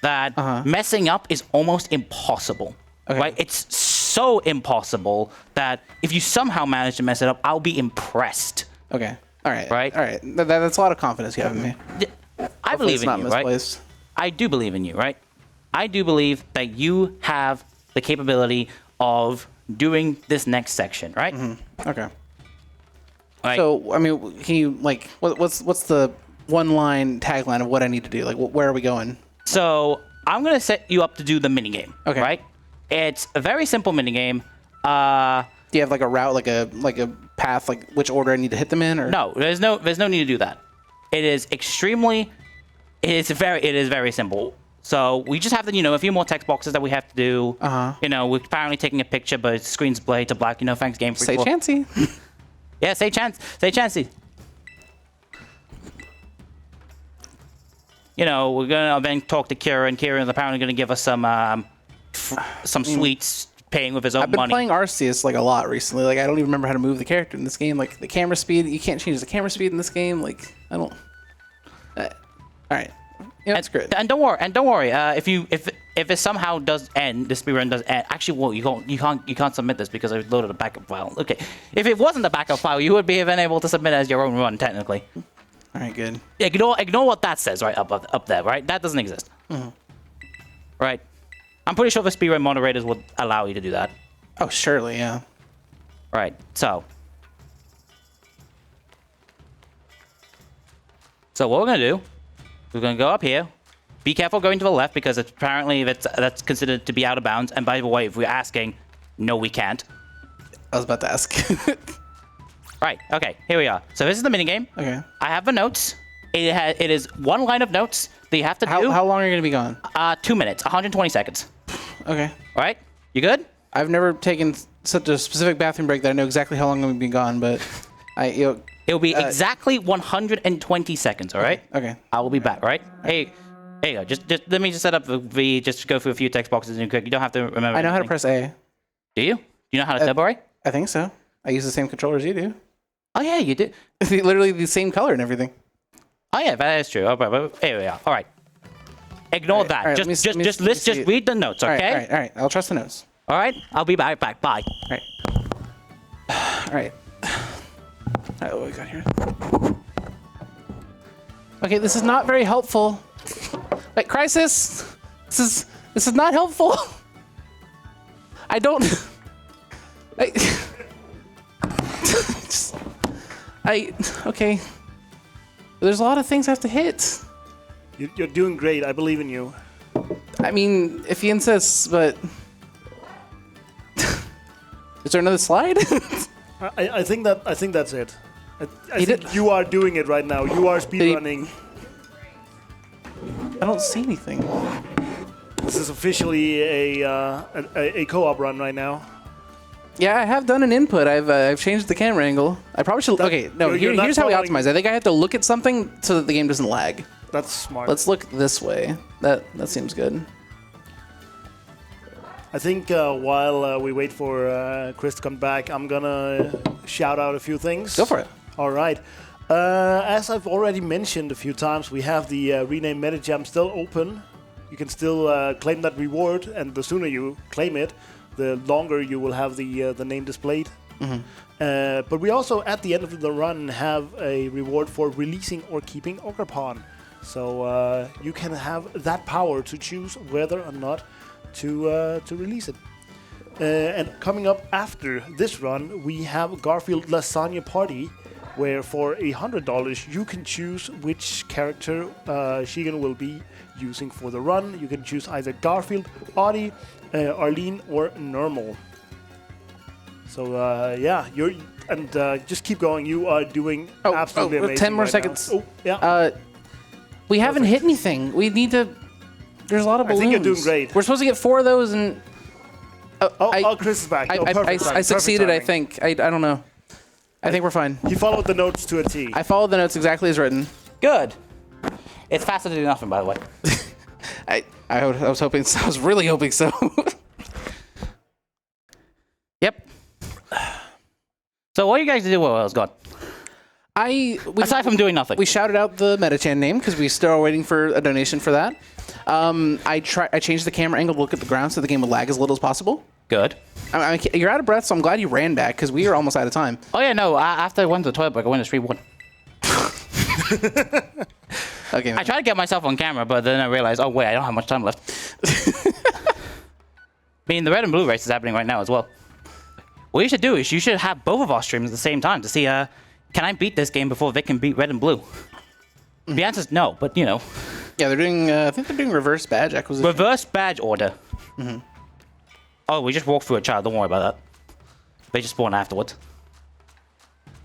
that messing up is almost impossible. Okay. Right? It's so impossible that if you somehow manage to mess it up, I'll be impressed. Okay. All right. Right? All right. That's a lot of confidence you have in me. I believe in you, right? I do believe in you, right? I do believe that you have the capability of doing this next section, right? Mm-hmm. Okay. Right. So, I mean, can you, like, what's the one-line tagline of what I need to do? Like, where are we going? So, I'm going to set you up to do the minigame, okay. Right? It's a very simple minigame. Do you have like a route, like a path, like which order I need to hit them in, or no? There's no need to do that. It is very simple. So we just have to, a few more text boxes that we have to do. We're apparently taking a picture, but the screen's blurred to black. Thanks Game Freak. Say Chansey. Yeah, say Chansey. We're gonna then talk to Kieran. Kieran's apparently gonna give us some sweets, paying with his own money. I've been playing Arceus like a lot recently. Like I don't even remember how to move the character in this game. Like the camera speed, you can't change the camera speed in this game. Like I don't. All right, that's good. And don't worry. If it somehow does end, the speedrun does end. Actually, well, you can't submit this because I loaded a backup file. Okay, if it wasn't a backup file, you would be even able to submit it as your own run technically. All right, good. Ignore what that says right up there. Right, that doesn't exist. Mm-hmm. Right. I'm pretty sure the speedrun moderators would allow you to do that. Oh, surely, yeah. Right, so what we're going to do, we're going to go up here. Be careful going to the left because apparently that's considered to be out of bounds. And by the way, if we're asking, no, we can't. I was about to ask. Right, okay, here we are. So this is the minigame. Okay. I have the notes. It is one line of notes that you have to do. How long are you going to be gone? 2 minutes, 120 seconds. Okay. All right, you good? I've never taken such a specific bathroom break that I know exactly how long I'm going to be gone, but it'll be exactly 120 seconds, all right? Okay. I will be back, all right? Hey, you go. Just let me just set up just go through a few text boxes and quick. You don't have to remember I know how to press A. Do you? Do you know how to turbo? I think so. I use the same controller as you do. Oh, yeah, you do. Literally the same color and everything. Oh yeah, that is true. Here we are. All right. Ignore that. right, Just let's read the notes, okay? All right. I'll trust the notes. All right. I'll be right back. Bye. All right. All right. All right, what we got here? Okay, this is not very helpful. Wait, Crisis. This is not helpful. I don't. Okay. There's a lot of things I have to hit. You're doing great. I believe in you. I mean, if he insists, but is there another slide? I think that's it. I think you are doing it right now. You are speedrunning. I don't see anything. This is officially a co-op run right now. Yeah, I have done an input. I've changed the camera angle. I probably should. Okay, no. Here's how we optimize. I think I have to look at something so that the game doesn't lag. That's smart. Let's look this way. That seems good. I think while we wait for Chris to come back, I'm gonna shout out a few things. Go for it. All right. As I've already mentioned a few times, we have the rename MetaJam still open. You can still claim that reward, and the sooner you claim it, the longer you will have the name displayed. But we also, at the end of the run, have a reward for releasing or keeping Ogerpon. So you can have that power to choose whether or not to release it. And coming up after this run, we have Garfield Lasagna Party, where for $100 you can choose which character Shigen will be using for the run. You can choose either Garfield, Audie, Arlene, or Normal. So yeah, just keep going. You are doing absolutely amazing. 10 more right seconds. Now. Oh, yeah. We haven't hit anything. We need to. There's a lot of balloons. I think you're doing great. We're supposed to get 4 of those, and Chris is back. I succeeded. I think. I don't know. I think we're fine. He followed the notes to a T. I followed the notes exactly as written. Good. It's faster to do nothing, by the way. I was hoping. I was really hoping so. Yep. So what are you guys do while I was gone? Aside from doing nothing. We shouted out the MetaChan name because we still are waiting for a donation for that. I changed the camera angle to look at the ground so the game would lag as little as possible. Good. You're out of breath, so I'm glad you ran back because we are almost out of time. Oh yeah, no. After I went to the toilet break, I went to stream 1. Okay. I tried to get myself on camera, but then I realized, oh wait, I don't have much time left. I mean, the red and blue race is happening right now as well. What you should do is you should have both of our streams at the same time to see, can I beat this game before Vic can beat red and blue? The answer is no, but you know. Yeah, they're doing. I think they're doing reverse badge acquisition. Reverse badge order. Oh, we just walked through a child. Don't worry about that. They just spawn afterwards.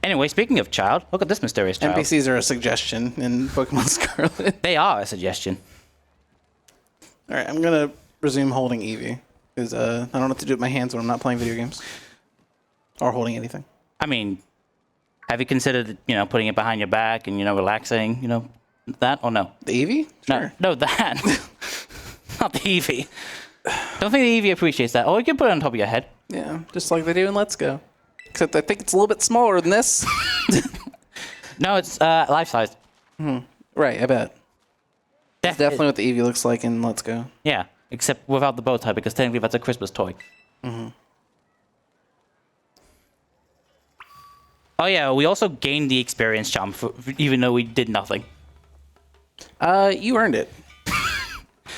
Anyway, speaking of child, look at this mysterious child. NPCs are a suggestion in Pokémon Scarlet. They are a suggestion. All right, I'm gonna resume holding Eevee because I don't know what to do with my hands when I'm not playing video games or holding anything. I mean, have you considered, putting it behind your back and, relaxing, that or no? The Eevee? Sure. No, that. Not the Eevee. Don't think the Eevee appreciates that. Or you can put it on top of your head. Yeah, just like they do in Let's Go. Except I think it's a little bit smaller than this. No, it's life-size. Right, I bet. That's definitely what the Eevee looks like in Let's Go. Yeah, except without the bow tie, because technically that's a Christmas toy. Oh yeah, we also gained the experience charm, even though we did nothing. You earned it.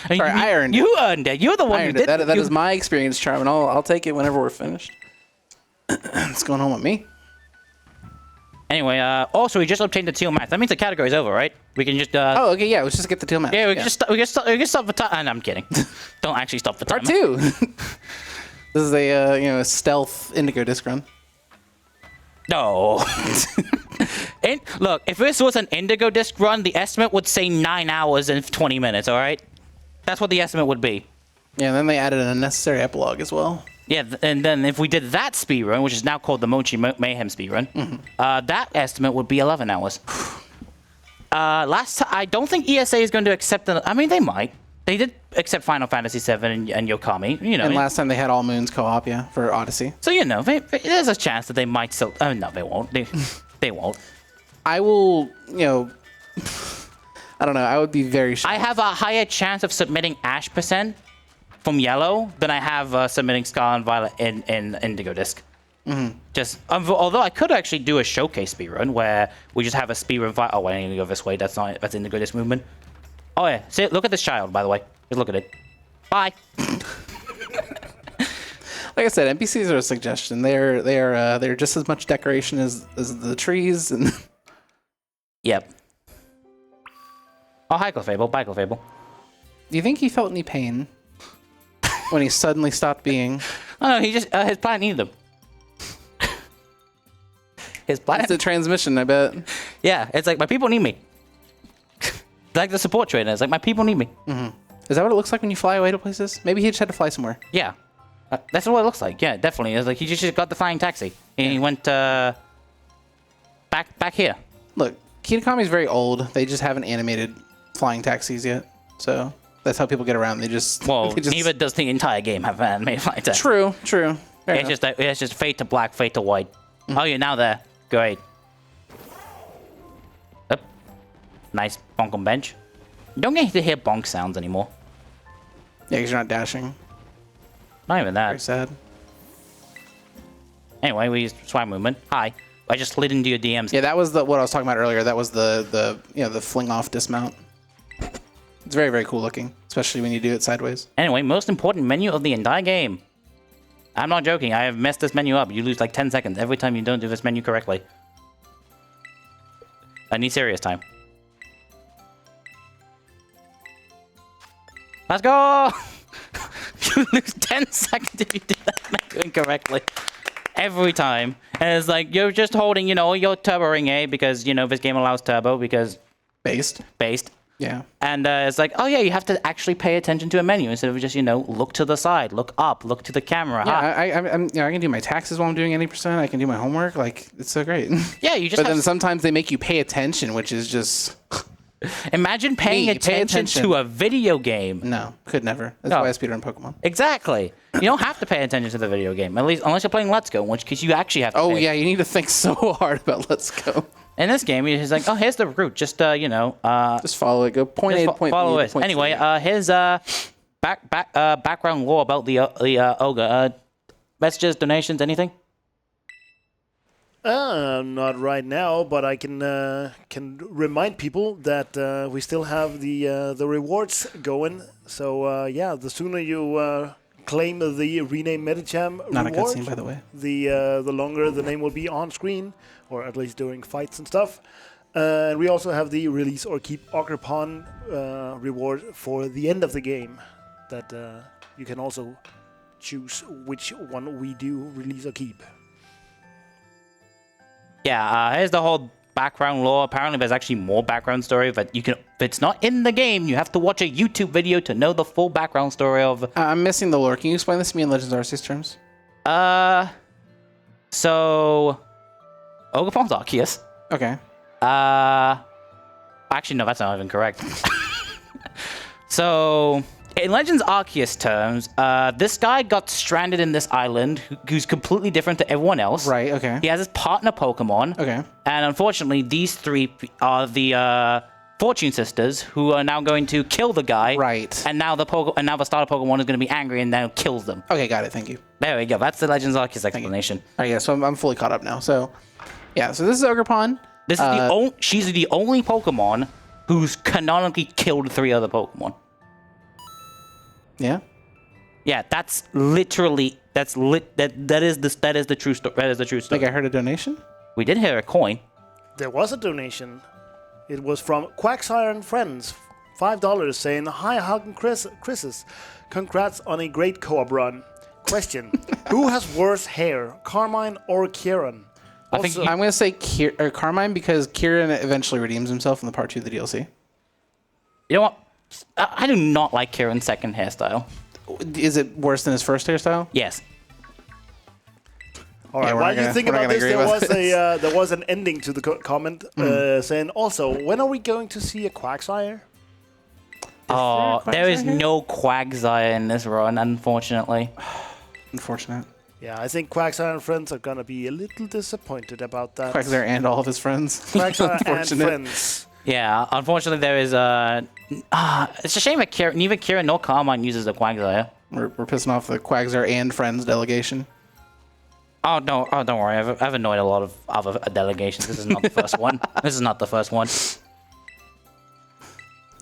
Sorry, I earned it. You earned it. You're the one who did it. That is my experience charm, and I'll take it whenever we're finished. What's going on with me? Anyway, also we just obtained the teal map. That means the category's over, right? We can just. Oh, okay, yeah. Let's just get the teal map. Yeah, we can stop the time. I'm kidding. Don't actually stop the time. Part 2. This is a stealth indigo disc run. No. Look, if this was an indigo disc run, the estimate would say 9 hours and 20 minutes. All right, that's what the estimate would be. Yeah, and then they added an unnecessary epilogue as well. Yeah, and then if we did that speedrun, which is now called the Mochi Mayhem speedrun, that estimate would be 11 hours. I don't think ESA is going to accept I mean, they might. They did accept Final Fantasy VII and Yokami, And last time they had All Moons co-op, yeah, for Odyssey. So, there's a chance that they might still... no, they won't. They won't. I will, I don't know. I would be very shocked. I have a higher chance of submitting Ash percent from yellow than I have submitting Scarlet and Violet in Indigo Disc. Just although I could actually do a showcase speedrun where we just have a speedrun fight. Oh, I need to go this way. That's Indigo Disc movement. Oh yeah, see, look at this child, by the way. Just look at it. Bye. Like I said, NPCs are a suggestion. They're just as much decoration as the trees and. Yep. Oh, hi, Clefable. Bye, Clefable. Do you think he felt any pain when he suddenly stopped being? Oh no, he just his planet needed him. His planet. It's the transmission, I bet. Yeah, it's like my people need me. Like the support trainer. It's like my people need me. Is that what it looks like when you fly away to places? Maybe he just had to fly somewhere. Yeah. That's what it looks like. Yeah, definitely. It's like he just got the flying taxi. And he went back here. Look, Kitakami's very old. They just haven't animated flying taxis yet. So that's how people get around. Well, neither does the entire game have animated flying taxi. True. It's just fade to black, fade to white. Oh, you're now there. Great. Up. Nice bonk on bench. You don't get to hear bonk sounds anymore. Yeah, because you're not dashing. Not even that. Very sad. Anyway, we used swipe movement. Hi. I just slid into your DMs. Yeah, that was what I was talking about earlier. That was the fling off dismount. It's very, very cool looking, especially when you do it sideways. Anyway, most important menu of the entire game. I'm not joking. I have messed this menu up. You lose like 10 seconds every time you don't do this menu correctly. I need serious time. Let's go! You lose 10 seconds if you do that menu incorrectly. Every time. And it's like, you're just holding, your turbo ring A because, this game allows turbo because... Based. Yeah. And it's like, oh yeah, you have to actually pay attention to a menu instead of just, look to the side, look up, look to the camera. Yeah, I can do my taxes while I'm doing 80%. I can do my homework. Like, it's so great. Yeah, you just. But then sometimes they make you pay attention, which is just. Imagine paying attention to a video game. No, could never. That's why I speedrun Pokemon. Exactly. You don't have to pay attention to the video game, at least unless you're playing Let's Go, in which case you actually have to. Oh yeah, you need to think so hard about Let's Go. In this game, he's like, oh, here's the route. Just just follow it. Go point A to point B. Follow it. Anyway, here's background lore about the ogre. Messages, donations, anything? Not right now, but I can remind people that we still have the rewards going. So yeah, the sooner you claim the rename Medicham Not reward, a cutscene, by the way. The longer the name will be on screen, or at least during fights and stuff. And we also have the release or keep Ogerpon reward for the end of the game. That you can also choose which one we do release or keep. Yeah, here's the whole background lore. Apparently, there's actually more background story, but if it's not in the game, you have to watch a YouTube video to know the full background story of. I'm missing the lore. Can you explain this to me in Legends Arceus terms? So Ogerpon's Arceus. Okay. Actually, no, that's not even correct. So, in Legends Arceus terms, this guy got stranded in this island who's completely different to everyone else. Right, okay. He has his partner Pokemon. Okay. And unfortunately, these three are the Fortune Sisters who are now going to kill the guy. Right. And now the starter Pokemon is going to be angry and now kills them. Okay, got it. Thank you. There we go. That's the Legends Arceus explanation. All right, yeah, so I'm fully caught up now. So, yeah, so this is Ogerpon. This is she's the only Pokemon who's canonically killed 3 other Pokemon. Yeah. Yeah, that's literally that is the true story. That is the true story. Think I heard a donation? We did hear a coin. There was a donation. It was from Quagsire and Friends, $5, saying, "Hi, Hug and Chris's. Congrats on a great co-op run. Question: who has worse hair, Carmine or Kieran?" I think I'm going to say Carmine because Kieran eventually redeems himself in the part 2 of the DLC. You know what? I do not like Kieran's second hairstyle. Is it worse than his first hairstyle? Yes. All right. While you think about this, there was an ending to the comment saying, also, when are we going to see a Quagsire? Oh, there is no Quagsire in this run, unfortunately. Unfortunate. Yeah, I think Quagsire and Friends are going to be a little disappointed about that. Quagsire and all of his friends. Quagsire and Friends. Yeah, unfortunately there is it's a shame that neither Kieran nor Carmine uses the Quagsire. We're pissing off the Quagsire and Friends delegation. Oh no! Oh, don't worry. I've annoyed a lot of other delegations. This is not the first one. This is not the first one.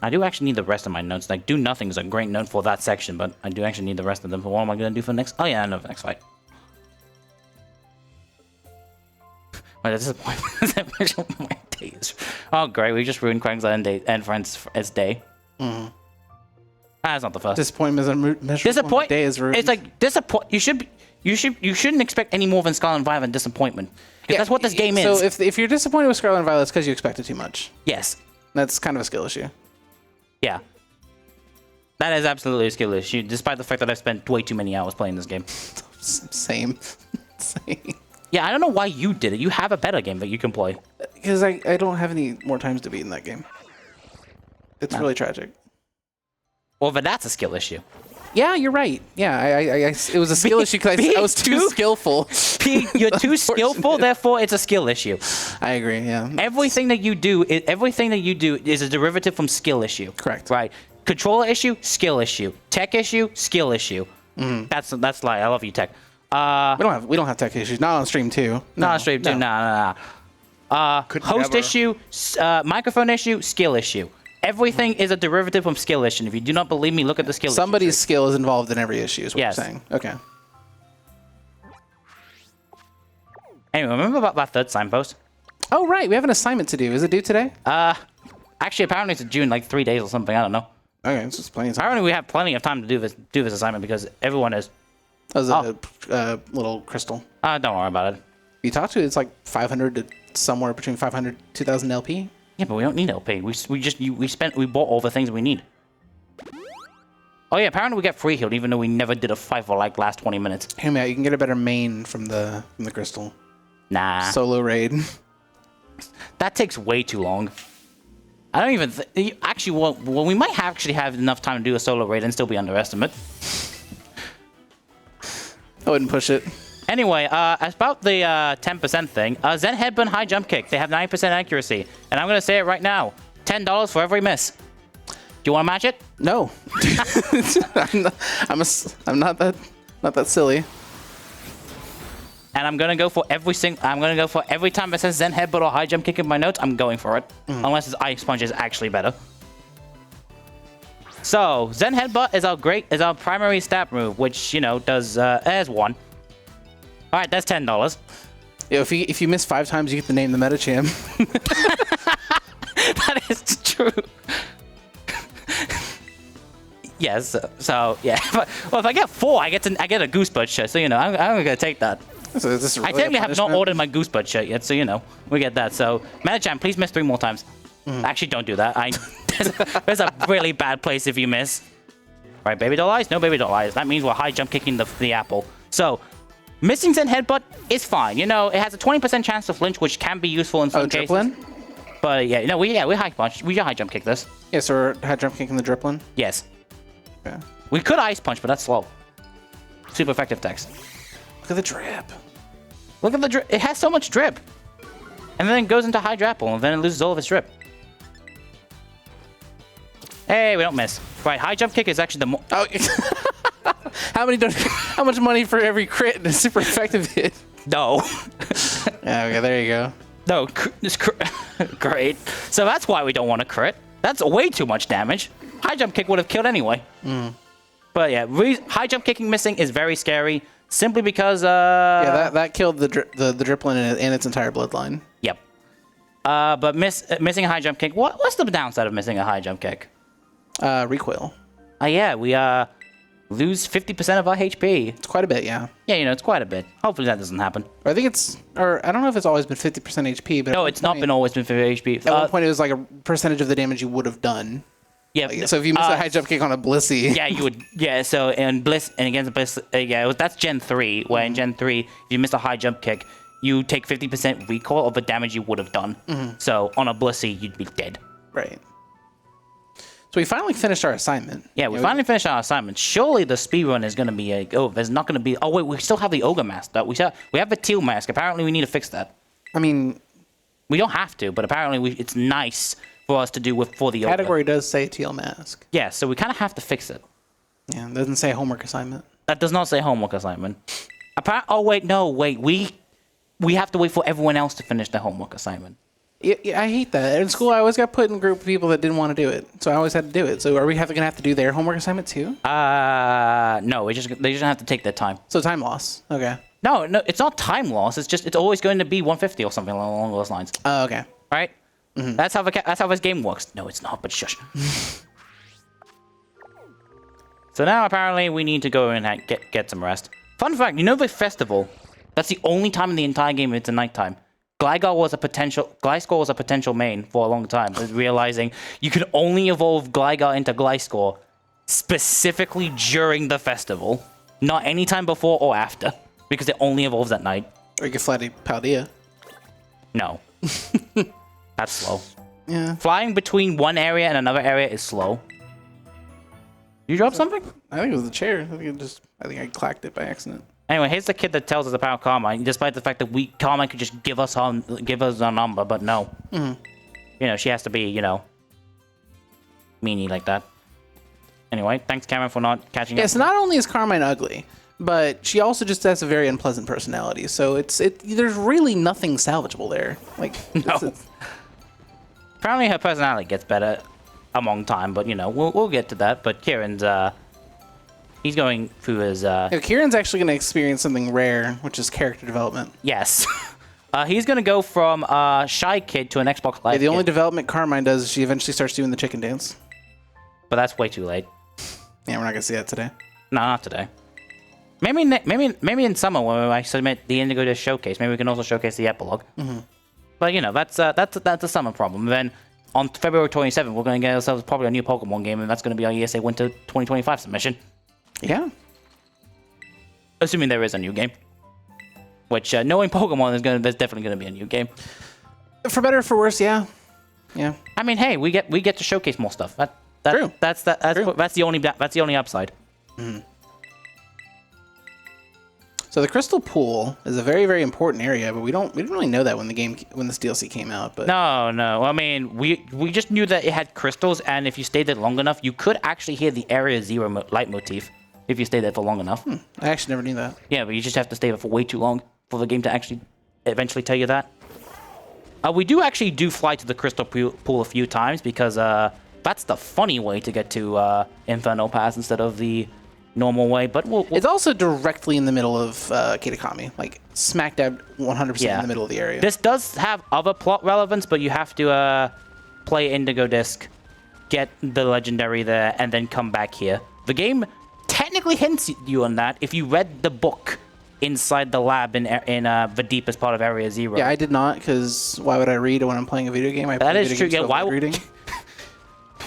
I do actually need the rest of my notes. Like, do nothing is a great note for that section, but I do actually need the rest of them. For what am I gonna do for the next? Oh yeah, I know the next fight. Wait, this is my days. Oh great, we just ruined Quagsire and Friends' day. Mm-hmm. That's not the first. Disappointment is miserable. Day is ruined. It's like disappoint. You shouldn't expect any more than Scarlet and Violet disappointment. Yeah, that's what this game is. So if you're disappointed with Scarlet and Violet, it's because you expected too much. Yes. That's kind of a skill issue. Yeah. That is absolutely a skill issue, despite the fact that I've spent way too many hours playing this game. Same. Same. Yeah, I don't know why you did it. You have a better game that you can play. Because I don't have any more times to beat in that game. It's really tragic. Well, but that's a skill issue. Yeah, you're right. Yeah, it was a skill issue because I was too skillful. You're too skillful, therefore it's a skill issue. I agree. Yeah. Everything that you do is a derivative from skill issue. Correct. Right. Controller issue, skill issue. Tech issue, skill issue. Mm. That's like I love you, Tech. We don't have tech issues. Not on stream 2. Not on stream 2. No. Host issue, microphone issue, skill issue. Everything is a derivative from skill issue. If you do not believe me, look at the skill issue. Somebody's skill is involved in every issue, is what you're saying. Okay. Anyway, remember about that third signpost? Oh, right. We have an assignment to do. Is it due today? Actually, apparently it's due in like 3 days or something. I don't know. Okay, it's just plenty of time. Apparently we have plenty of time to do this assignment because everyone is... That was a little crystal. Don't worry about it. You talk to it, it's like 500 to somewhere between 500 to 2,000 LP. Yeah, but we don't need LP. We bought all the things we need. Oh yeah, apparently we get free healed even though we never did a fight for like last 20 minutes. Hey man, you can get a better main from the crystal. Nah. Solo raid. That takes way too long. I don't even actually well we might actually have enough time to do a solo raid and still be underestimate. I wouldn't push it. Anyway, about the 10% thing, Zen Headbutt High Jump Kick, they have 9% accuracy. And I'm going to say it right now, $10 for every miss. Do you want to match it? No. I'm not that silly. And I'm going to go for every time it says Zen Headbutt or High Jump Kick in my notes, I'm going for it. Unless it's Ice Punch is actually better. So, Zen Headbutt is our primary stab move, which, you know, does, there's one. Alright, that's $10. Yeah, if you miss 5 times, you get to name the meta champ. That is true. Yes, so yeah. Well, if I get 4, I get a Goosebud shirt, so you know, I'm gonna take that. So is this really I technically have not ordered my Goosebud shirt yet, so you know, we get that. So, meta champ, please miss 3 more times. Actually, don't do that. There's a really bad place if you miss. Right, baby doll eyes? No baby doll eyes. That means we're high jump kicking the apple. So, missing Zen Headbutt is fine. You know, it has a 20% chance to flinch, which can be useful in some cases. Driplin? But yeah, no, we high punch. We high jump kick this. Yeah, so we're high jump kicking the Driplin? Yes. Okay. We could ice punch, but that's slow. Super effective text. Look at the drip. Look at the drip. It has so much drip. And then it goes into high drapple, and then it loses all of its drip. Hey, we don't miss. Right, high jump kick is actually the more... Oh, how much money for every crit and a super effective hit? No. Yeah, okay, there you go. No, great. So that's why we don't want to crit. That's way too much damage. High jump kick would have killed anyway. But yeah, high jump kicking missing is very scary, simply because... Yeah, that killed the Driplin and its entire bloodline. Yep. But missing a high jump kick, what's the downside of missing a high jump kick? Recoil. Yeah, we lose 50% of our HP. It's quite a bit, yeah. Yeah, you know, it's quite a bit. Hopefully that doesn't happen. I think I don't know if it's always been 50% HP, but... No, it's not been always been 50% HP. At one point, it was like a percentage of the damage you would have done. Yeah. Like, so if you miss a high jump kick on a Blissey... Yeah, you would... Yeah, so in Bliss, and against Bliss... that's Gen 3, where in Gen 3, if you miss a high jump kick, you take 50% recoil of the damage you would have done. So on a Blissey, you'd be dead. Right. So we finally finished our assignment. Yeah, we finally finished our assignment. Surely the speedrun is going to be there's not going to be... Oh, wait, we still have the Ogre mask. We have the Teal mask. Apparently, we need to fix that. I mean... We don't have to, but apparently it's nice for us to do for the category does say teal mask. Yeah, so we kind of have to fix it. Yeah, it doesn't say homework assignment. That does not say homework assignment. Oh wait, no, wait. We have to wait for everyone else to finish their homework assignment. Yeah, I hate that. In school, I always got put in a group of people that didn't want to do it, so I always had to do it. So are we going to have to do their homework assignment too? No, they just have to take their time. So time loss. Okay. No, it's not time loss. It's always going to be 150 or something along those lines. Oh, okay. Right? Mm-hmm. That's how this game works. No, it's not. But shush. So now apparently we need to go and get some rest. Fun fact: you know the festival? That's the only time in the entire game it's a nighttime. Gliscor was a potential main for a long time, realizing you can only evolve Gliscor into Gliscor specifically during the festival, not any time before or after, because it only evolves at night. Or you can fly to Paldea. No. That's slow. Yeah. Flying between one area and another area is slow. You dropped something? I think it was the chair. I think I clacked it by accident. Anyway, here's the kid that tells us about Carmine, despite the fact that Carmine could just give us a number, but no. Mm-hmm. You know, she has to be, meanie like that. Anyway, thanks, Cameron, for not catching up. Yes, not only is Carmine ugly, but she also just has a very unpleasant personality. So there's really nothing salvageable there. Like, no. Apparently, her personality gets better among time, but we'll get to that. But Kieran's he's going through his. Kieran's actually going to experience something rare, which is character development. Yes. He's going to go from shy kid to an Xbox Live. Yeah, the only development Carmine does is she eventually starts doing the chicken dance. But that's way too late. Yeah, we're not going to see that today. No, not today. Maybe in summer when I submit the Indigo Disc showcase, maybe we can also showcase the epilogue. Mm-hmm. But that's a summer problem. Then on February 27th, we're going to get ourselves probably a new Pokemon game, and that's going to be our ESA Winter 2025 submission. Yeah. Assuming there is a new game. Which, knowing Pokemon, there's definitely going to be a new game. For better or for worse, yeah. Yeah. I mean, hey, we get to showcase more stuff. True. That's the only upside. Mm-hmm. So the Crystal Pool is a very, very important area, but we didn't really know that when this DLC came out. But no. I mean, we just knew that it had crystals, and if you stayed there long enough, you could actually hear the Area Zero leitmotif if you stayed there for long enough. I actually never knew that. Yeah, but you just have to stay there for way too long for the game to actually eventually tell you that. We do fly to the Crystal Pool a few times because that's the funny way to get to Inferno Pass instead of the normal way. But it's also directly in the middle of Kitakami, like smack dab 100% in the middle of the area. This does have other plot relevance, but you have to play Indigo Disc, get the legendary there, and then come back here. The game technically hints you on that if you read the book inside the lab in the deepest part of Area Zero. Yeah, I did not, because why would I read when I'm playing a video game? That is true. Yeah, why reading?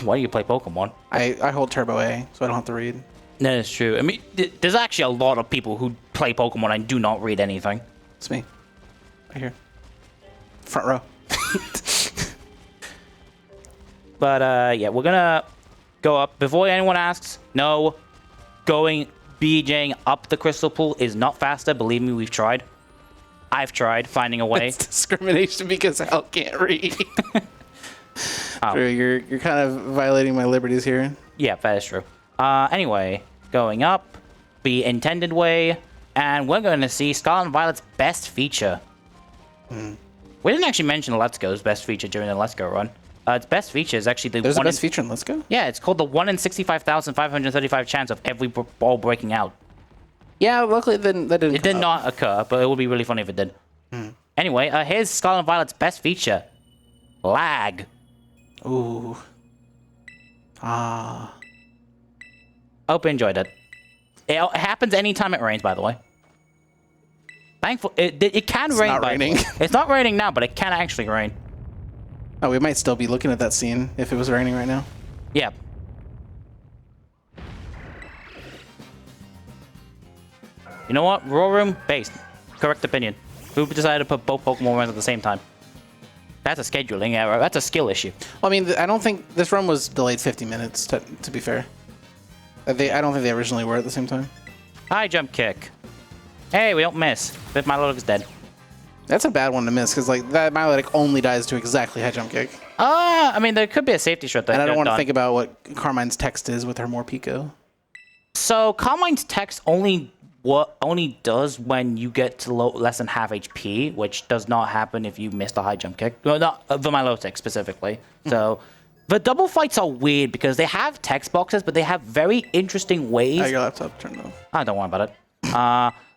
Why do you play Pokemon? I hold Turbo A, so I don't have to read. That is true. I mean, there's actually a lot of people who play Pokemon and do not read anything. It's me. Right here. Front row. But, yeah, we're gonna go up. Before anyone asks, no, BJing up the Crystal Pool is not faster. Believe me, we've tried. I've tried finding a way. It's discrimination because Hal can't read. True, you're kind of violating my liberties here. Yeah, that is true. Anyway, going up the intended way, and we're going to see Scarlet and Violet's best feature. We didn't actually mention Let's Go's best feature during the Let's Go run. Its best feature is actually There's a best feature in Let's Go? Yeah, it's called the 1 in 65,535 chance of every ball breaking out. Yeah, luckily that didn't. It did not occur, but it would be really funny if it did. Anyway, here's Scarlet and Violet's best feature. Lag. Ooh. Hope you enjoyed it. It happens anytime it rains, by the way. Thankful it can rain. Not raining. It's not raining now, but it can actually rain. Oh, we might still be looking at that scene if it was raining right now. Yeah. You know what? Raw room based. Correct opinion. Who decided to put both Pokemon runs at the same time? That's a scheduling error. That's a skill issue. Well, I mean, I don't think this run was delayed 50 minutes. To be fair, I don't think they originally were at the same time. High jump kick. Hey, we don't miss. But Milotic's dead. That's a bad one to miss because like that Milotic only dies to exactly high jump kick. I mean, there could be a safety shot that And I don't want to think about what Carmine's text is with her Morpeko. So Carmine's text only does when you get to less than half HP, which does not happen if you missed a high jump kick. Well, not the Milotic specifically. So the double fights are weird because they have text boxes, but they have very interesting ways. Oh, your laptop turned off. Don't worry about it.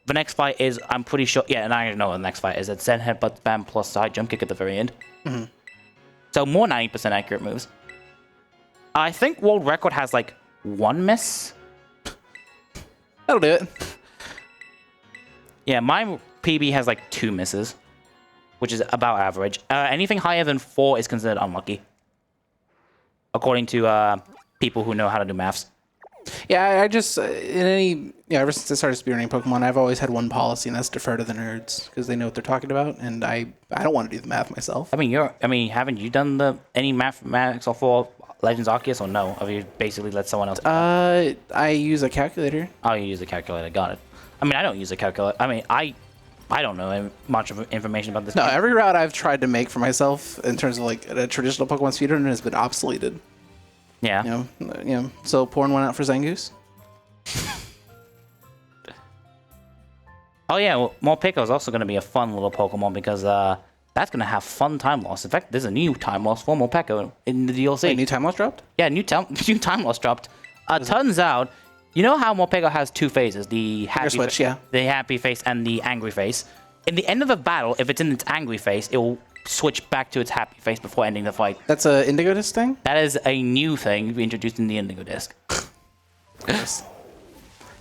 The next fight is, I'm pretty sure, yeah, and I know what the next fight is. It's Zen Headbutt Spam plus side jump kick at the very end. So more 90% accurate moves. I think world record has like 1 miss. That'll do it. Yeah, my PB has like 2 misses, which is about average. Anything higher than 4 is considered unlucky, according to people who know how to do maths. Yeah, I just ever since I started speedrunning Pokemon, I've always had one policy, and that's defer to the nerds because they know what they're talking about, and I don't want to do the math myself. I mean, haven't you done any mathematics for Legends Arceus, or no? Have you basically let someone else? I use a calculator. Oh, you use a calculator. Got it. I mean, I don't use a calculator. I mean, I don't know much of information about this. No, game. every route I've tried to make for myself in terms of like a traditional Pokemon speedrun has been obsoleted. Yeah. So pouring one out for Zangoose. Oh yeah, well, Morpeko is also going to be a fun little Pokemon because that's going to have fun time loss. In fact, there's a new time loss for Morpeko in the DLC. Wait, new time loss dropped? Yeah, new time loss dropped. Turns out, you know how Morpeko has 2 phases, the happy the happy face and the angry face. In the end of a battle, if it's in its angry face, it will switch back to its happy face before ending the fight. That's a Indigo Disc thing? That is a new thing we introduced in the Indigo Disc. Yes.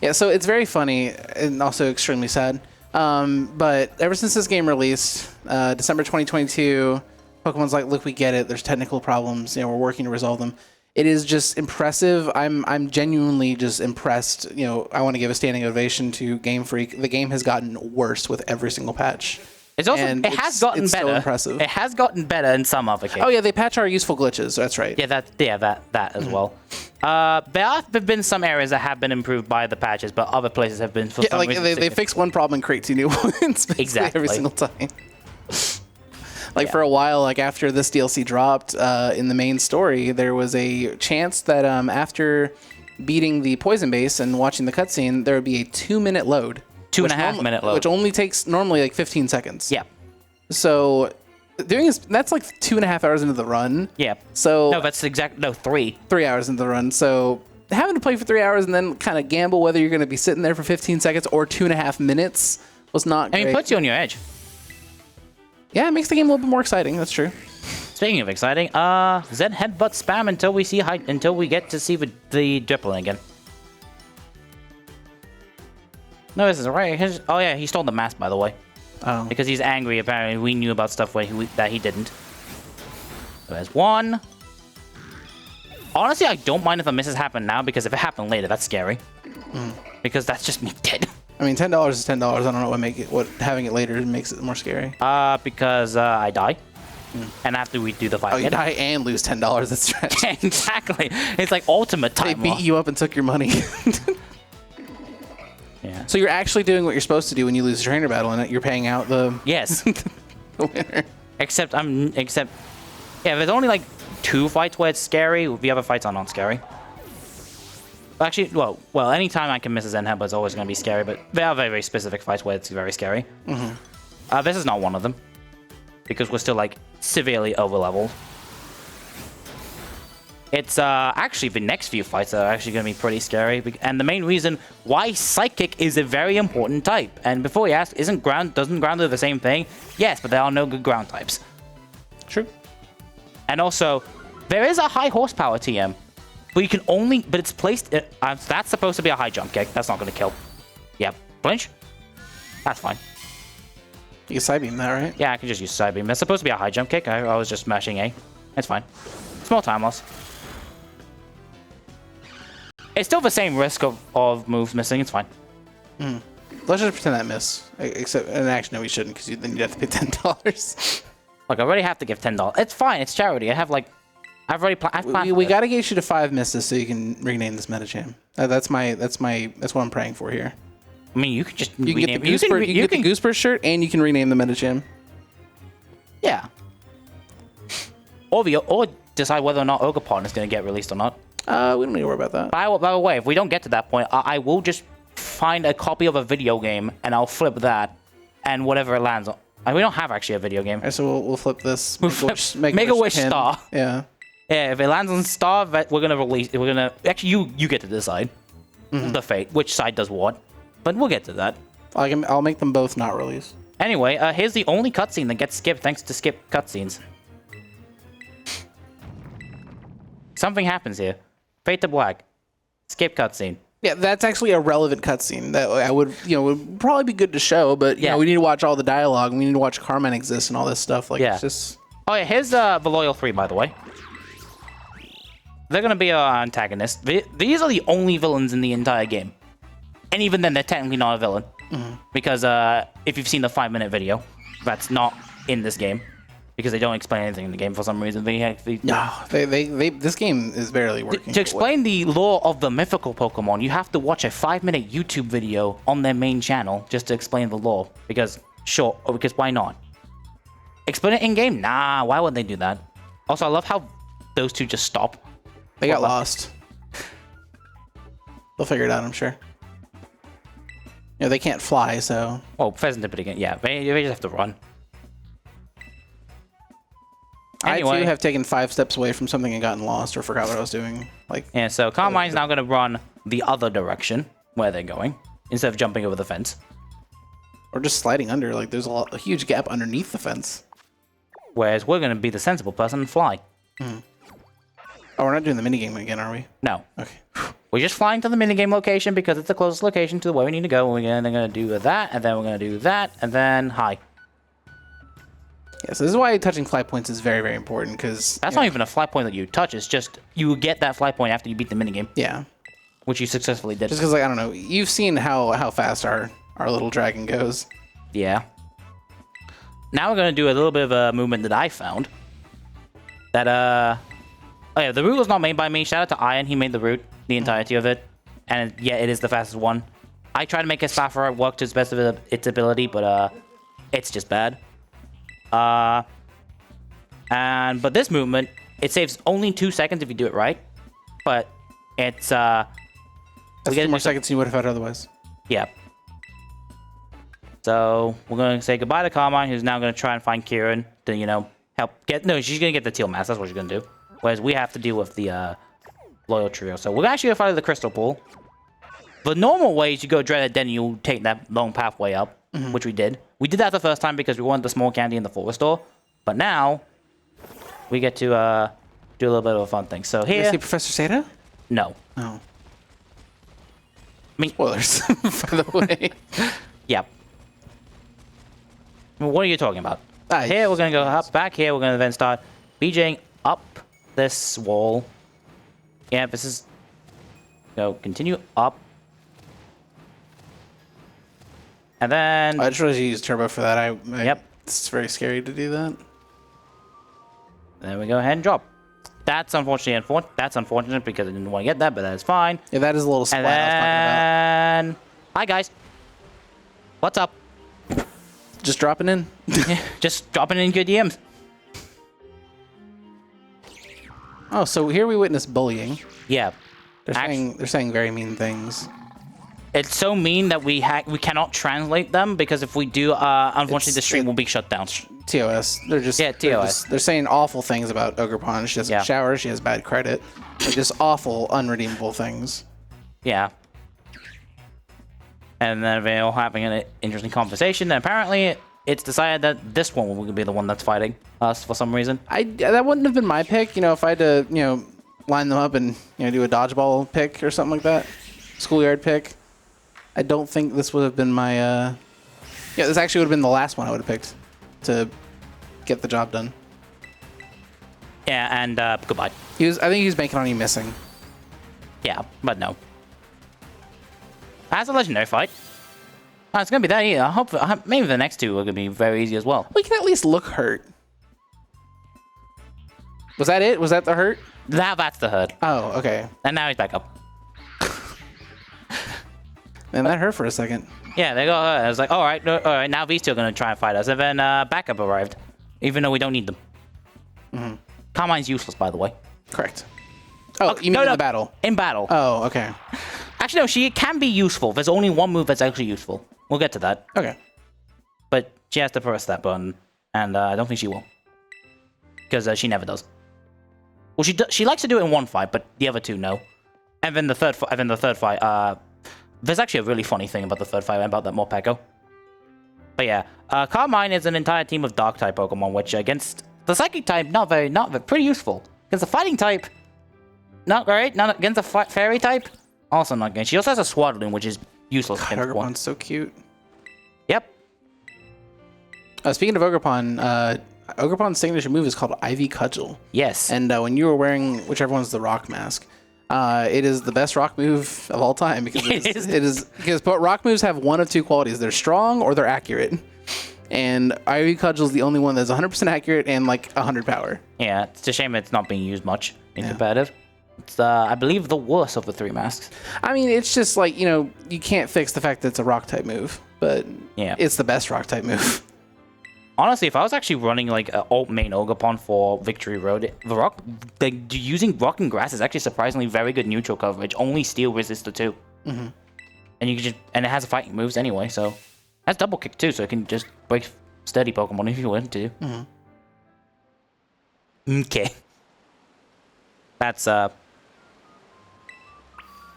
Yeah, so it's very funny and also extremely sad. But ever since this game released, December 2022, Pokemon's like, look, we get it. There's technical problems. We're working to resolve them. It is just impressive. I'm genuinely just impressed. I want to give a standing ovation to Game Freak. The game has gotten worse with every single patch. It has gotten better. So impressive. It has gotten better in some other cases. Oh yeah, they patch our useful glitches. That's right. Yeah, that as well. There have been some areas that have been improved by the patches, but other places have been for some reason. They fix one problem and create 2 new ones exactly every single time. For a while, after this DLC dropped, in the main story, there was a chance that after beating the poison base and watching the cutscene, there would be a 2-minute load. 2.5 minute load. Which only takes normally 15 seconds. Yeah. So doing this, that's 2.5 hours into the run. Yeah. So no, that's 3. 3 hours into the run. So having to play for 3 hours and then kind of gamble whether you're going to be sitting there for 15 seconds or 2.5 minutes was not great. It puts you on your edge. Yeah, it makes the game a little bit more exciting. That's true. Speaking of exciting, Zen Headbutt spam until we get to see the Drippling again. No, this is right. Oh yeah, he stole the mask, by the way. Oh. Because he's angry. Apparently, we knew about stuff that he didn't. So there's 1. Honestly, I don't mind if the misses happen now, because if it happened later, that's scary. Because that's just me dead. I mean, $10 is $10. I don't know what having it later makes it more scary. Because I die. And after we do the fight. Oh, you die and lose $10. That's tragic. Exactly. It's like ultimate time They beat you up and took your money. Yeah. So you're actually doing what you're supposed to do when you lose a trainer battle, and you're paying out the yes the winner. Except yeah, there's only 2 fights where it's scary. The other fights are not scary. Actually, well, anytime I can miss a Zen Headbutt is always going to be scary, but there are very, very specific fights where it's very scary. This is not one of them, because we're still severely over leveled. It's actually the next few fights that are actually going to be pretty scary, and the main reason why Psychic is a very important type. And before you ask, doesn't ground do the same thing? Yes, but there are no good ground types. True. And also, there is a high horsepower TM, but it's placed. That's supposed to be a high jump kick. That's not going to kill. Yeah, flinch. That's fine. You can side beam that, right? Yeah, I can just use side beam. That's supposed to be a high jump kick. I was just smashing A. It's fine. Small time loss. It's still the same risk of moves missing. It's fine. Let's just pretend that miss. Except, and actually, no, we shouldn't, because then you'd have to pay $10. Look, I already have to give $10. It's fine. It's charity. I have we gotta get you to 5 misses so you can rename this Metacham. That's what I'm praying for here. I mean, you can just you can get the Gooseburst shirt, and you can rename the Metacham. Yeah. or decide whether or not Ogerpon is going to get released or not. We don't need to worry about that. By the way, if we don't get to that point, I will just find a copy of a video game and I'll flip that, and whatever it lands on. We don't have actually a video game. All right, so we'll flip this. Make-A-Wish pin. Star. Yeah. Yeah, if it lands on Star, we're gonna release. We're gonna actually you get to decide the fate, which side does what. But we'll get to that. I'll make them both not released. Anyway, here's the only cutscene that gets skipped thanks to skip cutscenes. Something happens here. Fade to black. Skip cutscene. Yeah, that's actually a relevant cutscene that I would probably be good to show, but you know, we need to watch all the dialogue. We need to watch Carmen exist and all this stuff. Like, it's just... Oh yeah, here's the Loyal 3, by the way. They're gonna be our antagonists. These are the only villains in the entire game, and even then, they're technically not a villain because if you've seen the 5-minute video, that's not in this game because they don't explain anything in the game for some reason. This game is barely working. To explain the lore of the mythical Pokemon, you have to watch a 5-minute YouTube video on their main channel just to explain the lore. Because why not? Explain it in game? Nah, why would they do that? Also, I love how those two just stop. They got lost. They'll figure it out, I'm sure. You know, they can't fly, so... Well, Pheasant did it again. Yeah, they just have to run. Anyway, I too have taken 5 steps away from something and gotten lost or forgot what I was doing. Yeah, so Carmine's now going to run the other direction where they're going instead of jumping over the fence. Or just sliding under. Like, there's a huge gap underneath the fence. Whereas we're going to be the sensible person and fly. Oh, we're not doing the minigame again, are we? No. Okay. We're just flying to the minigame location because it's the closest location to where we need to go. We're going to do that, and then we're going to do that, and then hi. Yeah, so this is why touching fly points is very, very important, because... That's not even a fly point that you touch, it's just you get that fly point after you beat the minigame. Yeah. Which you successfully did. Just because, like, I don't know, you've seen how fast our little dragon goes. Yeah. Now we're going to do a little bit of a movement that I found. That, oh yeah, the route was not made by me. Shout out to Ian, he made the route, the entirety of it. And yeah, it is the fastest one. I tried to make his path work to its best of its ability, but it's just bad. But this movement, it saves only 2 seconds if you do it right. But it's That's 2 more seconds than you would have had otherwise. Yeah. So we're gonna say goodbye to Carmine, who's now gonna try and find Kieran to, you know, help get. No, she's gonna get the Teal mask. That's what she's gonna do. Whereas we have to deal with the Loyal Trio. So we're actually gonna follow the Crystal Pool. The normal way is you go Dreaded, then you take that long pathway up, which we did. We did that the first time because we wanted the small candy in the forest store. But now we get to do a little bit of a fun thing. So here. Did you see Professor Seda? No. Oh. I mean, spoilers, by the way. Yeah. What are you talking about? Here we're going to go up, back here we're going to then start BJing up this wall. Yeah, this is... Go, continue up. And then... I just realized you used turbo for that. Yep. It's very scary to do that. Then we go ahead and drop. That's unfortunate because I didn't want to get that, but that's fine. Yeah, that is a little splat I was talking about. Hi, guys. What's up? Just dropping in? Just dropping in good DMs. Oh, so here we witness bullying. Yeah. They're saying very mean things. It's so mean that we cannot translate them because if we do, unfortunately, the stream will be shut down. TOS. They're just TOS. They're saying awful things about Ogerpon. She doesn't shower. She has bad credit. They're just awful, unredeemable things. Yeah. And then they're all having an interesting conversation. And apparently, it's decided that this one will be the one that's fighting us for some reason. That wouldn't have been my pick. You know, if I had to, line them up and do a dodgeball pick or something like that, schoolyard pick. I don't think this would have been my. Yeah, this actually would have been the last one I would have picked to get the job done. Yeah, and goodbye. I think he was banking on you missing. Yeah, but no. That's a legendary fight. Oh, it's gonna be that easy. I hope maybe the next two are gonna be very easy as well. We can at least look hurt. Was that it? Was that the hurt? That's the hurt. Oh, okay. And now he's back up. Man, that hurt for a second. Yeah, they go. I was like, all right. Now these two are gonna try and fight us, and then backup arrived, even though we don't need them. Carmine's useless, by the way. Correct. Oh, you mean in the battle? In battle. Oh, okay. Actually, no, she can be useful. There's only one move that's actually useful. We'll get to that. Okay. But she has to press that button, and I don't think she will. Because she never does. Well, she likes to do it in one fight, but the other two, no. And then the third fight, there's actually a really funny thing about the third fight about that Morpeko. But yeah, Carmine is an entire team of Dark-type Pokemon, which against the Psychic type, pretty useful. Against the Fighting type, not great. Not against the Fairy type, also not good. She also has a Swaddling, which is useless. Ogerpon's so cute. Yep. Speaking of Ogerpon, Ogerpon's signature move is called Ivy Cudgel. Yes. And when you were wearing whichever one's the rock mask, it is the best rock move of all time because because rock moves have one of two qualities: they're strong or they're accurate. And Ivy Cudgel is the only one that's 100% accurate and like 100 power. Yeah, it's a shame it's not being used much in competitive. It's I believe the worst of the three masks. I mean, it's just like, you know, you can't fix the fact that it's a rock type move, but yeah, it's the best rock type move. Honestly, if I was actually running like an alt main Ogerpon for Victory Road, using rock and grass is actually surprisingly very good neutral coverage. Only steel resists the two, and you can and it has fighting moves anyway, so it has double kick too, so it can just break steady Pokemon if you want to. Okay, that's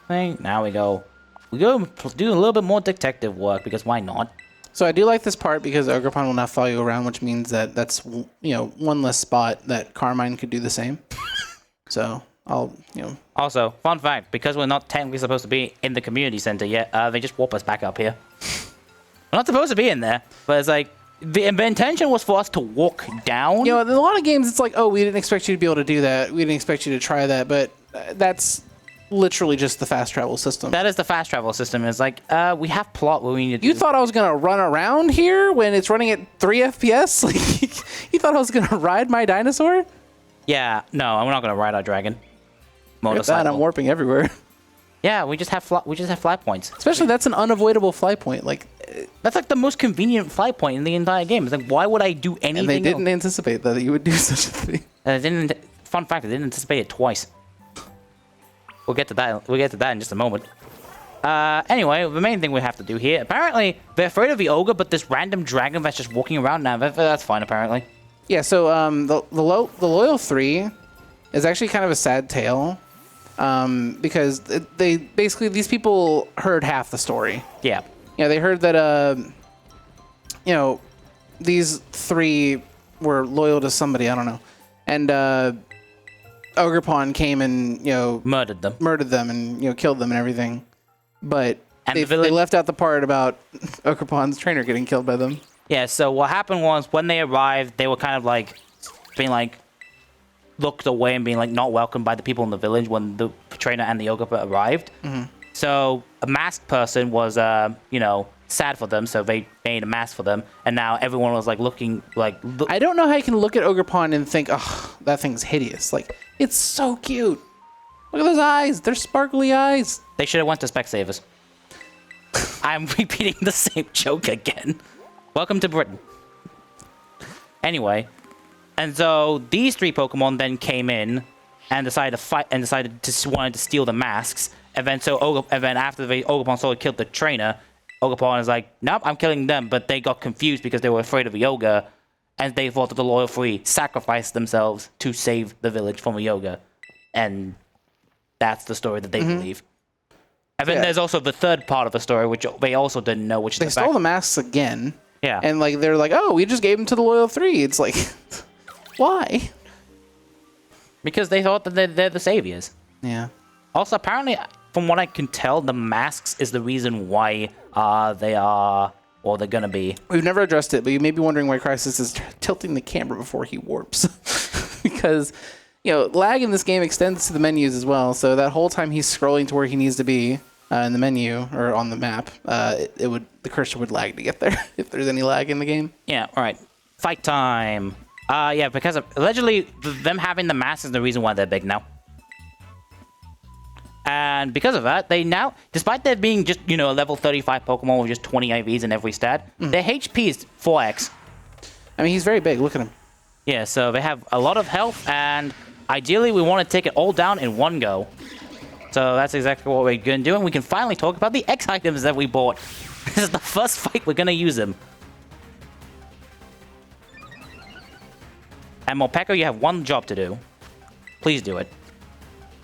thing. Now we go do a little bit more detective work because why not? So I do like this part because Ogerpon will not follow you around, which means that that's, you know, one less spot that Carmine could do the same. So I'll, you know. Also, fun fact, because we're not technically supposed to be in the community center yet, they just warp us back up here. We're not supposed to be in there, but it's like, the intention was for us to walk down. You know, in a lot of games, it's like, oh, we didn't expect you to be able to do that. We didn't expect you to try that, but that's literally just the fast travel system. That is the fast travel system. It's like, we have plot where we need to You thought I was going to run around here when it's running at 3 FPS? Like, you thought I was going to ride my dinosaur? Yeah, no, we're not going to ride our dragon. Motorcycle. That, I'm warping everywhere. Yeah, we just have fly points. Especially that's an unavoidable fly point. Like, that's like the most convenient fly point in the entire game. It's like, why would I do anything? And they didn't anticipate that you would do such a thing. Fun fact, I didn't anticipate it twice. We'll get to that. We'll get to that in just a moment. Anyway, the main thing we have to do here. Apparently, they're afraid of the ogre, but this random dragon that's just walking around now. That's fine, apparently. Yeah. So the Loyal 3 is actually kind of a sad tale, because they basically these people heard half the story. Yeah. Yeah. They heard that you know, these 3 were loyal to somebody. I don't know, and Ogerpon came and, you know, murdered them and, you know, killed them and everything, but they left out the part about Ogerpon's trainer getting killed by them. Yeah, so what happened was when they arrived, they were kind of like being like looked away and being like not welcomed by the people in the village when the trainer and the Ogerpon arrived. So a masked person was you know, sad for them, so they made a mask for them, and now everyone was like looking like I don't know how you can look at Ogerpon and think, oh, that thing's hideous. Like, it's so cute. Look at those eyes. They're sparkly eyes. They should have went to Specsavers. I'm repeating the same joke again. Welcome to Britain. Anyway, and so these 3 Pokemon then came in and decided to fight and wanted to steal the masks. And then after the Ogerpon slowly killed the trainer, Ogerpon is like, nope, I'm killing them. But they got confused because they were afraid of the ogre, and they thought that the Loyal 3 sacrificed themselves to save the village from the ogre. And that's the story that they believe. And then there's also the third part of the story, which they also didn't know, which they stole the masks again. Yeah. And like they're like, oh, we just gave them to the Loyal 3. It's like, why? Because they thought that they're the saviors. Yeah. Also, apparently, from what I can tell, the masks is the reason why they are, or they're gonna be. We've never addressed it, but you may be wondering why Crisis is tilting the camera before he warps. Because, you know, lag in this game extends to the menus as well. So that whole time he's scrolling to where he needs to be in the menu or on the map, the cursor would lag to get there if there's any lag in the game. Yeah. All right. Fight time. Yeah, because allegedly them having the masks is the reason why they're big now. And because of that, they now, despite there being just, you know, a level 35 Pokemon with just 20 IVs in every stat, their HP is 4x. I mean, he's very big. Look at him. Yeah, so they have a lot of health, and ideally we want to take it all down in one go. So that's exactly what we're going to do, and we can finally talk about the X items that we bought. This is the first fight we're going to use them. And Morpeko, you have one job to do. Please do it.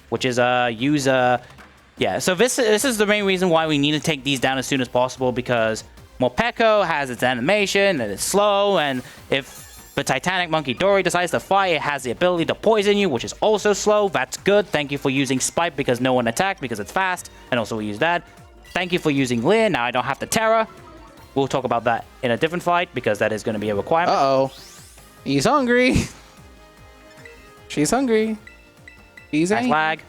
Which is use yeah, so this is the main reason why we need to take these down as soon as possible, because Morpeko has its animation and it's slow, and if the Titanic Monkey Dory decides to fly, it has the ability to poison you, which is also slow. That's good. Thank you for using Spike because no one attacked because it's fast, and also we use that. Thank you for using Lour. Now I don't have to Terra. We'll talk about that in a different fight because that is going to be a requirement. Uh-oh. He's hungry. She's hungry. He's nice lag.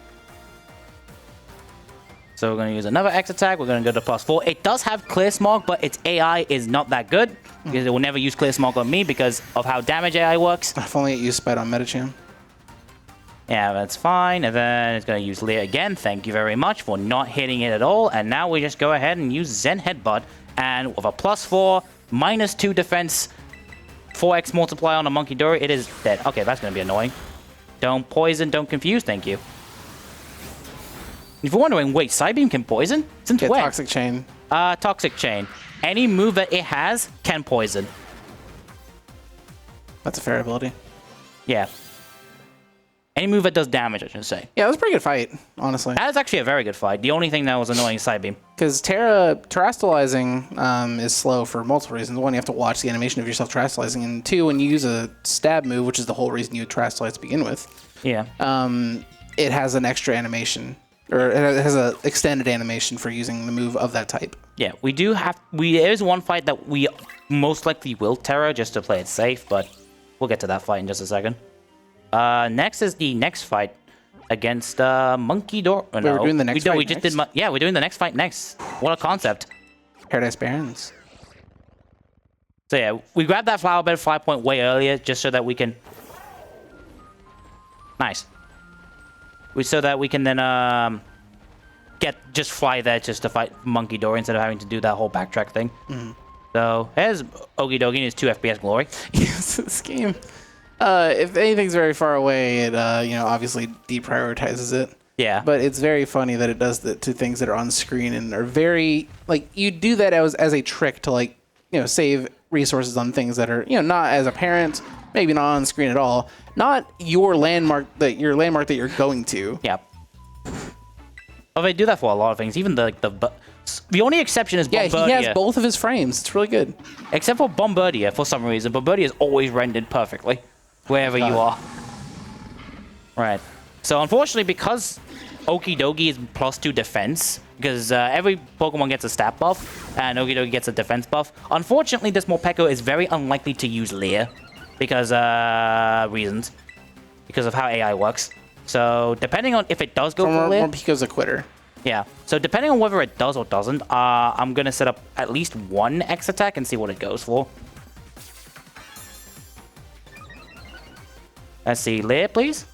So we're going to use another X attack. We're going to go to +4. It does have Clear Smog, but its AI is not that good. Because it will never use Clear Smog on me because of how damage AI works. If only it used Spite on Metacham. Yeah, that's fine. And then it's going to use Lour again. Thank you very much for not hitting it at all. And now we just go ahead and use Zen Headbutt. And with a +4, -2 defense, 4x multiplier on a Monkey Dory, it is dead. Okay, that's going to be annoying. Don't poison, don't confuse, thank you. If you're wondering, wait, Psybeam can poison? Since when? Toxic Chain. Toxic Chain. Any move that it has can poison. That's a fair ability. Yeah. Any move that does damage, I should say. Yeah, that was a pretty good fight, honestly. That is actually a very good fight. The only thing that was annoying is Psybeam. Because terastallizing is slow for multiple reasons. One, you have to watch the animation of yourself terastallizing, and two, when you use a stab move, which is the whole reason you terastallize to begin with, yeah, it has an extra animation, or it has an extended animation for using the move of that type. Yeah, we do have... There's one fight that we most likely will Terra just to play it safe, but we'll get to that fight in just a second. Next is the next fight against Monkey Door. Oh, no. We're doing the next fight next? Yeah, we're doing the next fight next. What a concept. Paradise Barons. So yeah, we grabbed that flower bed 5 point way earlier just so that we can... Nice. So that we can then just fly there just to fight Monkey Door instead of having to do that whole backtrack thing. Mm. So here's Ogie Dogie in his 2 FPS glory. Yes, this game... if anything's very far away, it obviously deprioritizes it. Yeah. But it's very funny that it does that to things that are on screen and are very you do that as a trick to save resources on things that are not as apparent, maybe not on screen at all, not your landmark that you're going to. Yeah. Oh, they do that for a lot of things. Even the only exception is Bombardier. Yeah, he has both of his frames. It's really good. Except for Bombardier, for some reason. Bombardier is always rendered perfectly. Wherever you are. Right. So unfortunately, because Okie Dokie is +2 defense, because every Pokemon gets a stat buff, and Okie Dokie gets a defense buff, unfortunately, this Morpeko is very unlikely to use Lour, because reasons. Because of how AI works. So depending on if it does go for Lour... Morpeko's a quitter. Yeah. So depending on whether it does or doesn't, I'm going to set up at least one X attack and see what it goes for. Let's see, Lour, please.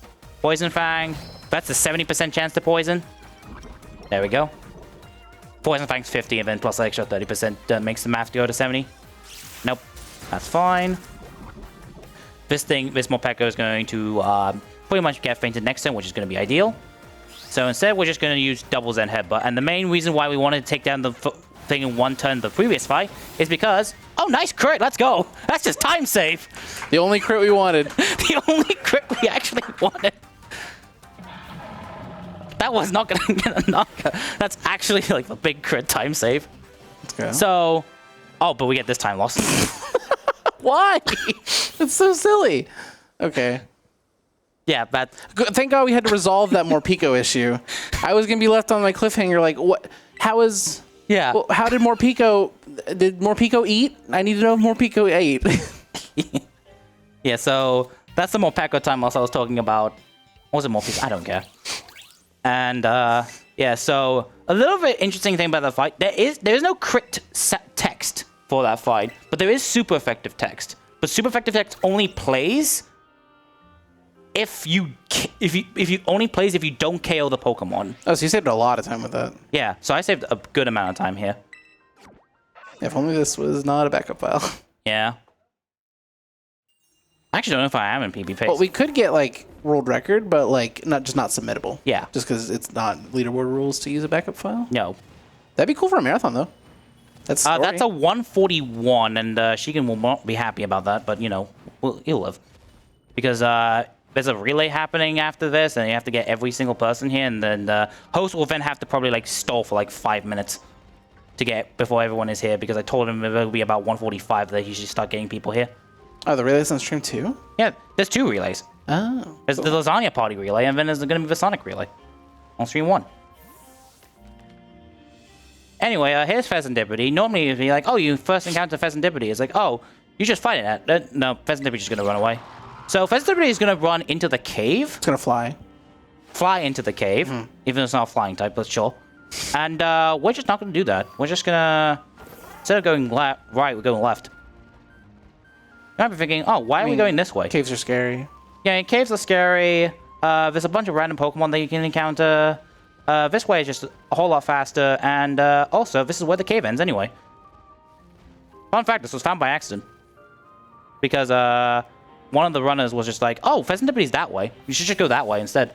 Poison Fang. That's a 70% chance to poison. There we go. Poison Fang's 50, and then plus an extra 30% makes the math go to 70. Nope, that's fine. This Morpeko is going to pretty much get fainted next turn, which is going to be ideal. So instead, we're just going to use double Zen Headbutt. And the main reason why we wanted to take down the thing in one turn the previous fight is because... Oh, nice crit. Let's go. That's just time save. The only crit we wanted. The only crit we actually wanted. That was not going to get a knocker. That's actually like a big crit time save. Let's go. So... Oh, but we get this time lost. Why? It's so silly. Okay. Yeah, but... Thank God we had to resolve that Morpeko issue. I was going to be left on my cliffhanger like, what? How is... Yeah. Well, how did Morpeko... Did Morpeko eat? I need to know if Morpeko ate. Yeah, so that's the Morpeko time loss I was talking about. What was it, Morpeko? I don't care. And, yeah, so a little bit interesting thing about the fight. There is no crit text for that fight, but there is super effective text. But super effective text only plays if you only plays if you don't KO the Pokemon. Oh, so you saved a lot of time with that. Yeah, so I saved a good amount of time here. If only this was not a backup file. Yeah. I actually don't know if I am in PB pace. Well, we could get like world record, but like not submittable. Yeah. Just because it's not leaderboard rules to use a backup file. No. That'd be cool for a marathon though. That's a 141, and Shigen will not be happy about that, but you know, he'll live. Because there's a relay happening after this, and you have to get every single person here, and then the host will then have to probably like stall for like 5 minutes to get before everyone is here, because I told him it will be about 145 that he should start getting people here. Oh, the relay's on stream too? Yeah, there's 2 relays. Oh. There's the Lasagna Party relay, and then there's going to be the Sonic relay on stream 1. Anyway, here's Pheasantipity. Normally, it'd be like, oh, you first encounter Pheasantipity. It's like, oh, you just fight it. No, Pheasantipity's just going to run away. So Pheasantipity is going to run into the cave. It's going to fly. Fly into the cave, even though it's not a flying type, but sure. And we're just not going to do that. We're just going to, instead of going right, we're going left. You might be thinking, oh, why are we going this way? Caves are scary. Yeah, caves are scary. There's a bunch of random Pokemon that you can encounter. This way is just a whole lot faster, and also, this is where the cave ends anyway. Fun fact, this was found by accident. Because one of the runners was just like, oh, Pheasantipity's that way. You should just go that way instead.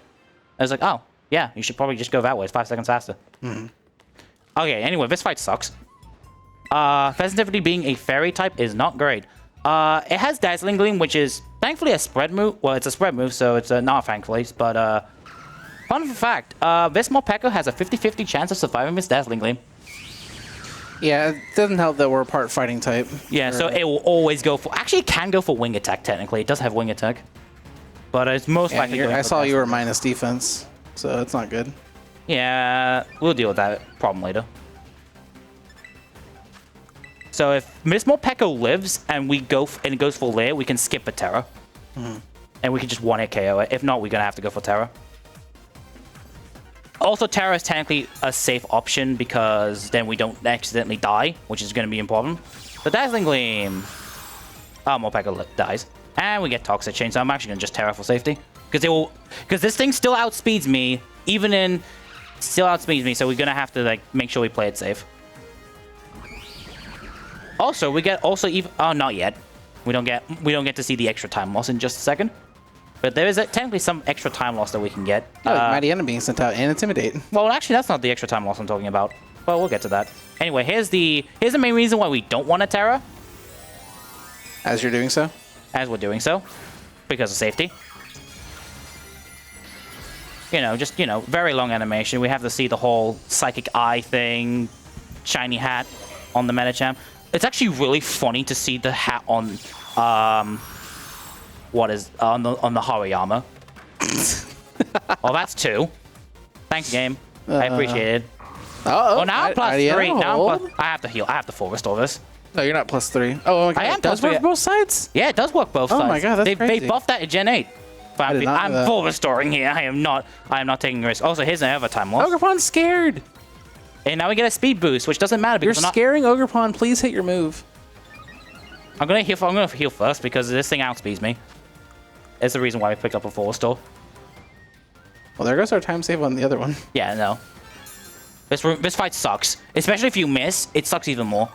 I was like, oh, yeah, you should probably just go that way. It's 5 seconds faster. Okay, anyway, this fight sucks. Pheasantipity being a fairy type is not great. It has Dazzling Gleam, which is thankfully a spread move. Well, it's a spread move, so it's not thankfully, but fun fact, this Morpeko has a 50-50 chance of surviving this Dazzling Gleam. Yeah, it doesn't help that we're a part fighting type. Yeah, so it will always go for... Actually, it can go for Wing Attack, technically. It does have Wing Attack. But it's most likely going I saw you were minus defense, so that's not good. Yeah, we'll deal with that problem later. So if Miss Morpeko lives and we go and it goes for Lair, we can skip a Terra. And we can just one-hit KO it. If not, we're going to have to go for Terra. Also, Terra is technically a safe option because then we don't accidentally die, which is going to be important. The Dazzling Gleam. Oh, Morpeko dies. And we get Toxic Chain, so I'm actually going to just Terra for safety. Because this thing still outspeeds me, still outspeeds me, so we're going to have to like make sure we play it safe. Also, not yet. We don't get to see the extra time loss in just a second. But there is technically some extra time loss that we can get. Oh, Mightyena being sent out and Intimidate. Well, actually, that's not the extra time loss I'm talking about. But we'll get to that. Anyway, here's the main reason why we don't want a Terra. As you're doing so? As we're doing so. Because of safety. Very long animation. We have to see the whole Psychic Eye thing, shiny hat on the Medicham. It's actually really funny to see the hat on, on the Hariyama. Well, that's 2. Thanks, game. I appreciate it. Oh, now I'm plus 3. Now I have to heal. I have to full restore this. No, you're not plus 3. Oh my god, it does work both sides? Yeah, it does work both sides. Oh my god, that's crazy. They buffed that in Gen 8. I'm full restoring here. I am not taking a risk. Also, here's another time loss. Ogerpon's scared. And now we get a speed boost, which doesn't matter because you're scaring Ogerpon. Please hit your move. I'm gonna heal first because this thing outspeeds me. It's the reason why we picked up a full restore. Well, there goes our time save on the other one. Yeah, no. This fight sucks, especially if you miss. It sucks even more.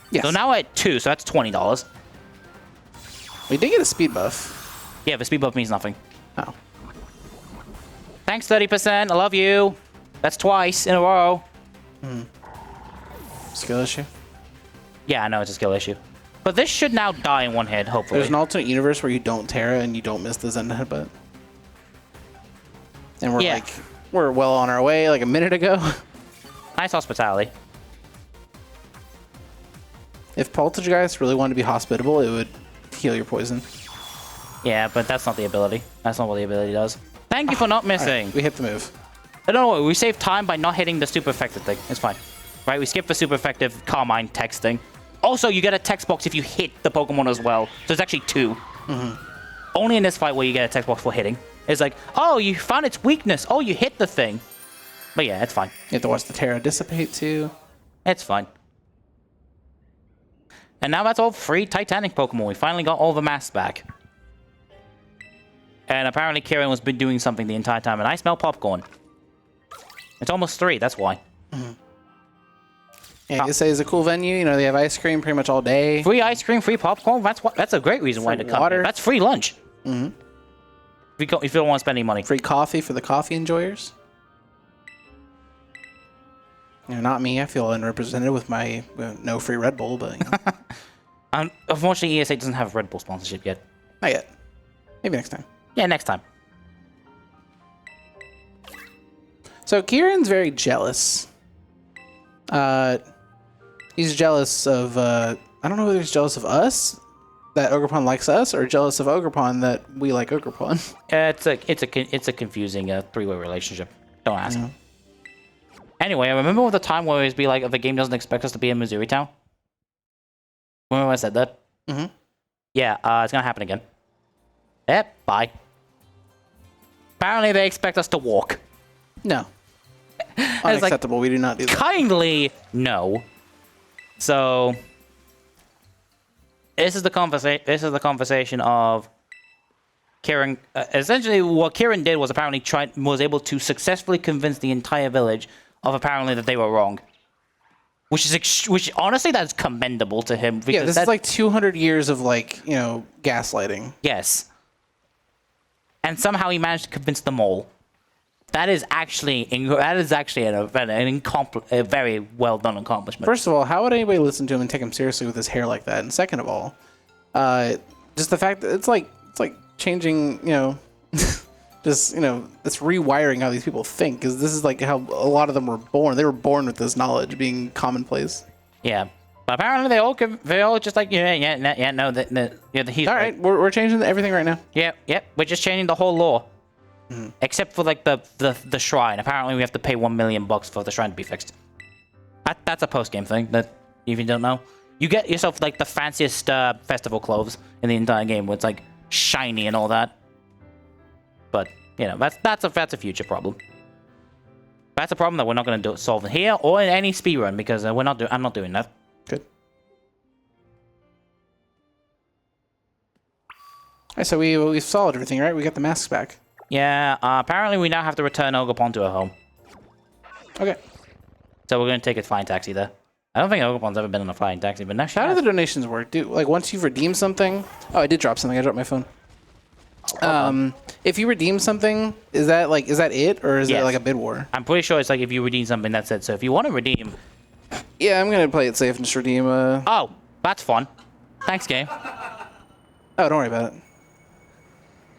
Yes. So now we're at 2, so that's $20. We did get a speed buff. Yeah, the speed buff means nothing. Oh. Thanks, 30%. I love you. That's twice in a row. Skill issue? Yeah, I know it's a skill issue. But this should now die in one hit, hopefully. There's an alternate universe where you don't Terra and you don't miss the Zen headbutt. And we're well on our way like a minute ago. Nice hospitality. If Poltergeist really wanted to be hospitable, it would heal your poison. Yeah, but that's not the ability. That's not what the ability does. Thank you for not missing. Right, we hit the move. I don't know. We saved time by not hitting the super effective thing. It's fine. Right? We skipped the super effective Carmine text thing. Also, you get a text box if you hit the Pokemon as well. So it's actually 2. Only in this fight where you get a text box for hitting. It's like, oh, you found its weakness. Oh, you hit the thing. But yeah, it's fine. You have to watch the Terra dissipate too. It's fine. And now that's all 3 Titanic Pokemon. We finally got all the masks back. And apparently Kieran has been doing something the entire time. And I smell popcorn. It's almost 3, that's why. Yeah, ESA is a cool venue. You know, they have ice cream pretty much all day. Free ice cream, free popcorn. That's a great reason why to come here. That's free lunch. Mm-hmm. If you don't want to spend any money. Free coffee for the coffee enjoyers. You know, not me. I feel unrepresented with my no free Red Bull, but you know. Unfortunately, ESA doesn't have Red Bull sponsorship yet. Not yet. Maybe next time. Yeah, next time. So Kieran's very jealous. He's jealous of. I don't know whether he's jealous of us, that Ogerpon likes us, or jealous of Ogerpon that we like Ogerpon. It's a confusing three-way relationship. Don't ask. Yeah. Anyway, I remember the time where it would be like, the game doesn't expect us to be in Missouri Town. Remember when I said that? Mm-hmm. Yeah, it's gonna happen again. Yep, bye. Apparently they expect us to walk. No. Unacceptable, we do not do that. Kindly, no. So, this is the conversation of Kieran. Essentially, what Kieran did was apparently was able to successfully convince the entire village of apparently that they were wrong. Which honestly, that's commendable to him. Yeah, this is like 200 years of gaslighting. Yes. And somehow he managed to convince them all. That is actually a very well done accomplishment. First of all, how would anybody listen to him and take him seriously with his hair like that? And second of all, just the fact that it's like changing, it's rewiring how these people think, because this is like how a lot of them were born. They were born with this knowledge being commonplace. Yeah. But apparently they all just like, he's all right. We're changing everything right now. Yep. We're just changing the whole law. Mm-hmm. Except for like the shrine. Apparently we have to pay $1 million for the shrine to be fixed. That's a post-game thing that if you don't know. You get yourself like the fanciest festival clothes in the entire game where it's like shiny and all that. But that's a future problem. That's a problem that we're not going to solve here or in any speedrun, because I'm not doing that. Good. Alright, so we've solved everything, right? We got the masks back. Yeah, apparently we now have to return Ogerpon to her home. Okay. So we're going to take a flying taxi there. I don't think Ogerpon's ever been on a flying taxi, but now how do the donations work? Once you've redeemed something... Oh, I did drop something. I dropped my phone. If you redeem something, is that it? Or is it like a bid war? I'm pretty sure it's like if you redeem something, that's it. So if you want to redeem... Yeah, I'm going to play it safe and just redeem... Oh, that's fun. Thanks, game. Oh, don't worry about it.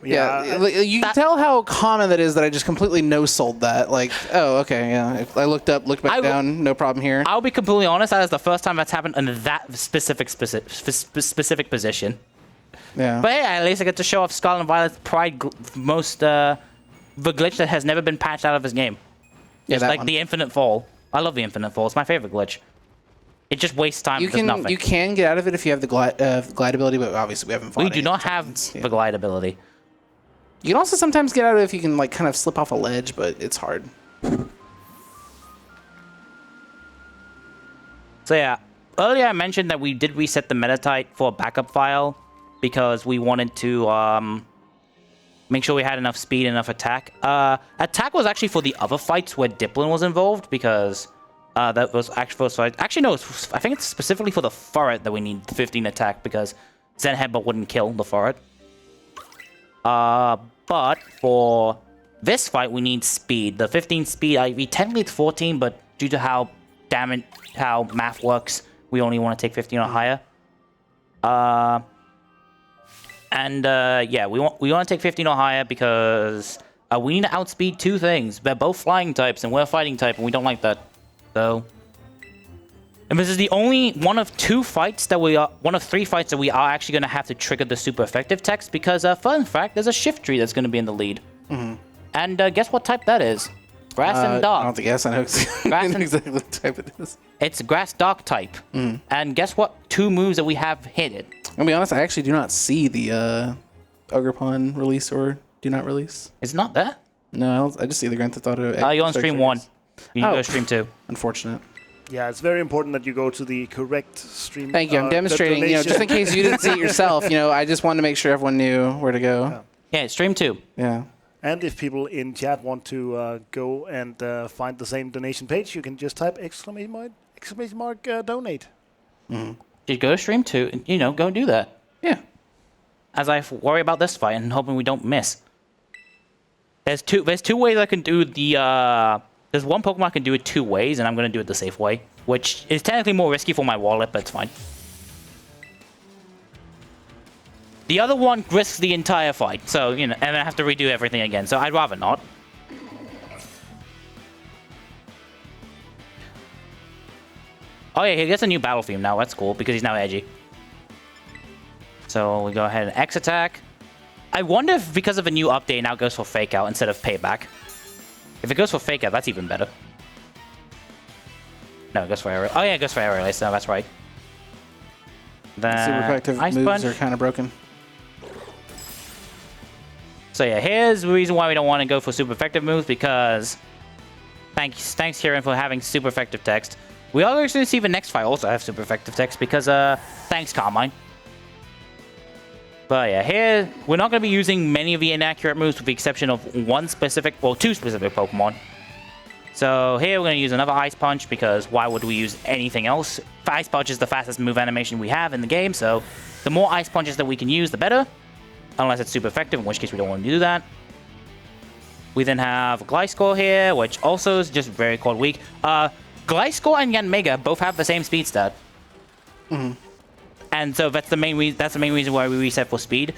Yeah, you can tell how common that is that I just completely no-sold that. Like, oh, okay, yeah. If I looked back down, no problem here. I'll be completely honest, that is the first time that's happened in that specific position. Yeah. But hey, at least I get to show off Scarlet and Violet's pride, the glitch that has never been patched out of his game. Yeah, it's like one. The Infinite Fall. I love the Infinite Fall. It's my favorite glitch. It just wastes time. Nothing. You can get out of it if you have the glide ability, but obviously we haven't fought. We do not have the glide ability. You can also sometimes get out of it if you can kind of slip off a ledge, but it's hard. So yeah, earlier I mentioned that we did reset the meta type for a backup file because we wanted to make sure we had enough speed, enough attack. Attack was actually for the other fights where Diplin was involved, because that was actually first fight. Actually, no, I think it's specifically for the Furret that we need 15 attack, because Zen Headbutt wouldn't kill the Furret. But for this fight, we need speed. The 15 speed IV, technically it's 14, but due to how math works, we only want to take 15 or higher. Yeah, we want to take 15 or higher because we need to outspeed two things. They're both flying types, and we're a fighting type, and we don't like that. So, and this is the only one of three fights that we are actually going to have to trigger the super effective text, because fun fact, there's a shift tree that's going to be in the lead. Mm-hmm. And guess what type that is? Grass and dark. I don't think I know exactly what type it is. It's grass dark type. Mm. And guess what? Two moves that we have hit it. I'll be honest, I actually do not see the Ogerpon release or do not release. It's not there? No, I just see the Grand Theft Auto. You're on stream 1. You need to go stream 2. Unfortunate. Yeah, it's very important that you go to the correct stream. Thank you. I'm demonstrating, just in case you didn't see it yourself, I just wanted to make sure everyone knew where to go. Yeah, stream 2. Yeah. And if people in chat want to go and find the same donation page, you can just type exclamation Donate. You go to stream 2, and, you know, go do that. Yeah. As I worry about this fight and hoping we don't miss. There's two ways I can do the, there's one Pokemon I can do it 2 ways, and I'm going to do it the safe way, which is technically more risky for my wallet, but it's fine. The other one risks the entire fight, so, you know, and I have to redo everything again, so I'd rather not. Oh yeah, he gets a new battle theme now, that's cool, because he's now edgy. So we go ahead and X attack. I wonder if because of a new update now it goes for Fake Out instead of Payback. If it goes for Fake Out, that's even better. No, it goes for Aerial. Oh yeah, it goes for Aerial, so that's right. Super effective moves are kind of broken. So yeah, here's the reason why we don't want to go for super effective moves, because thanks Kieran for having super effective text. We are going to see the next fight also have super effective text because thanks Carmine. But yeah, here we're not going to be using many of the inaccurate moves with the exception of 2 specific Pokemon. So here we're going to use another Ice Punch because why would we use anything else? Ice Punch is the fastest move animation we have in the game, so the more Ice Punches that we can use, the better. Unless it's super effective, in which case we don't want to do that. We then have Gliscor here, which also is just very cold weak. Gliscor and Yanmega both have the same speed stat. And so that's the main reason why we reset for speed.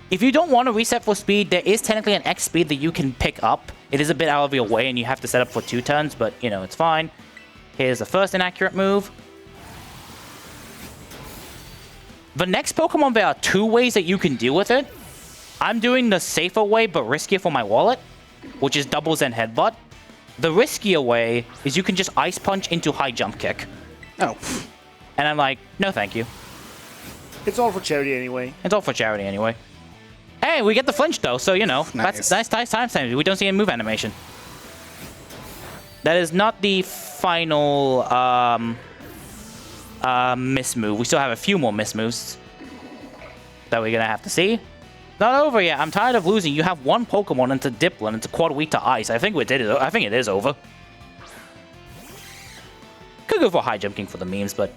If you don't want to reset for speed, there is technically an X speed that you can pick up. It is a bit out of your way and you have to set up for 2 turns, but you know, it's fine. Here's the first inaccurate move. The next Pokemon, there are 2 ways that you can deal with it. I'm doing the safer way, but riskier for my wallet, which is Double Zen Headbutt. The riskier way is you can just Ice Punch into High Jump Kick. Oh. And I'm like, no thank you. It's all for charity anyway. It's all for charity anyway. Hey, we get the flinch though, so you know, nice. that's nice time. We don't see a move animation. That is not the final miss move. We still have a few more miss moves that we're gonna have to see. Not over yet. I'm tired of losing. You have 1 Pokemon into Dipplin. It's a quad weak to Ice. I think we did it. I think it is over. Could go for High Jump King for the memes, but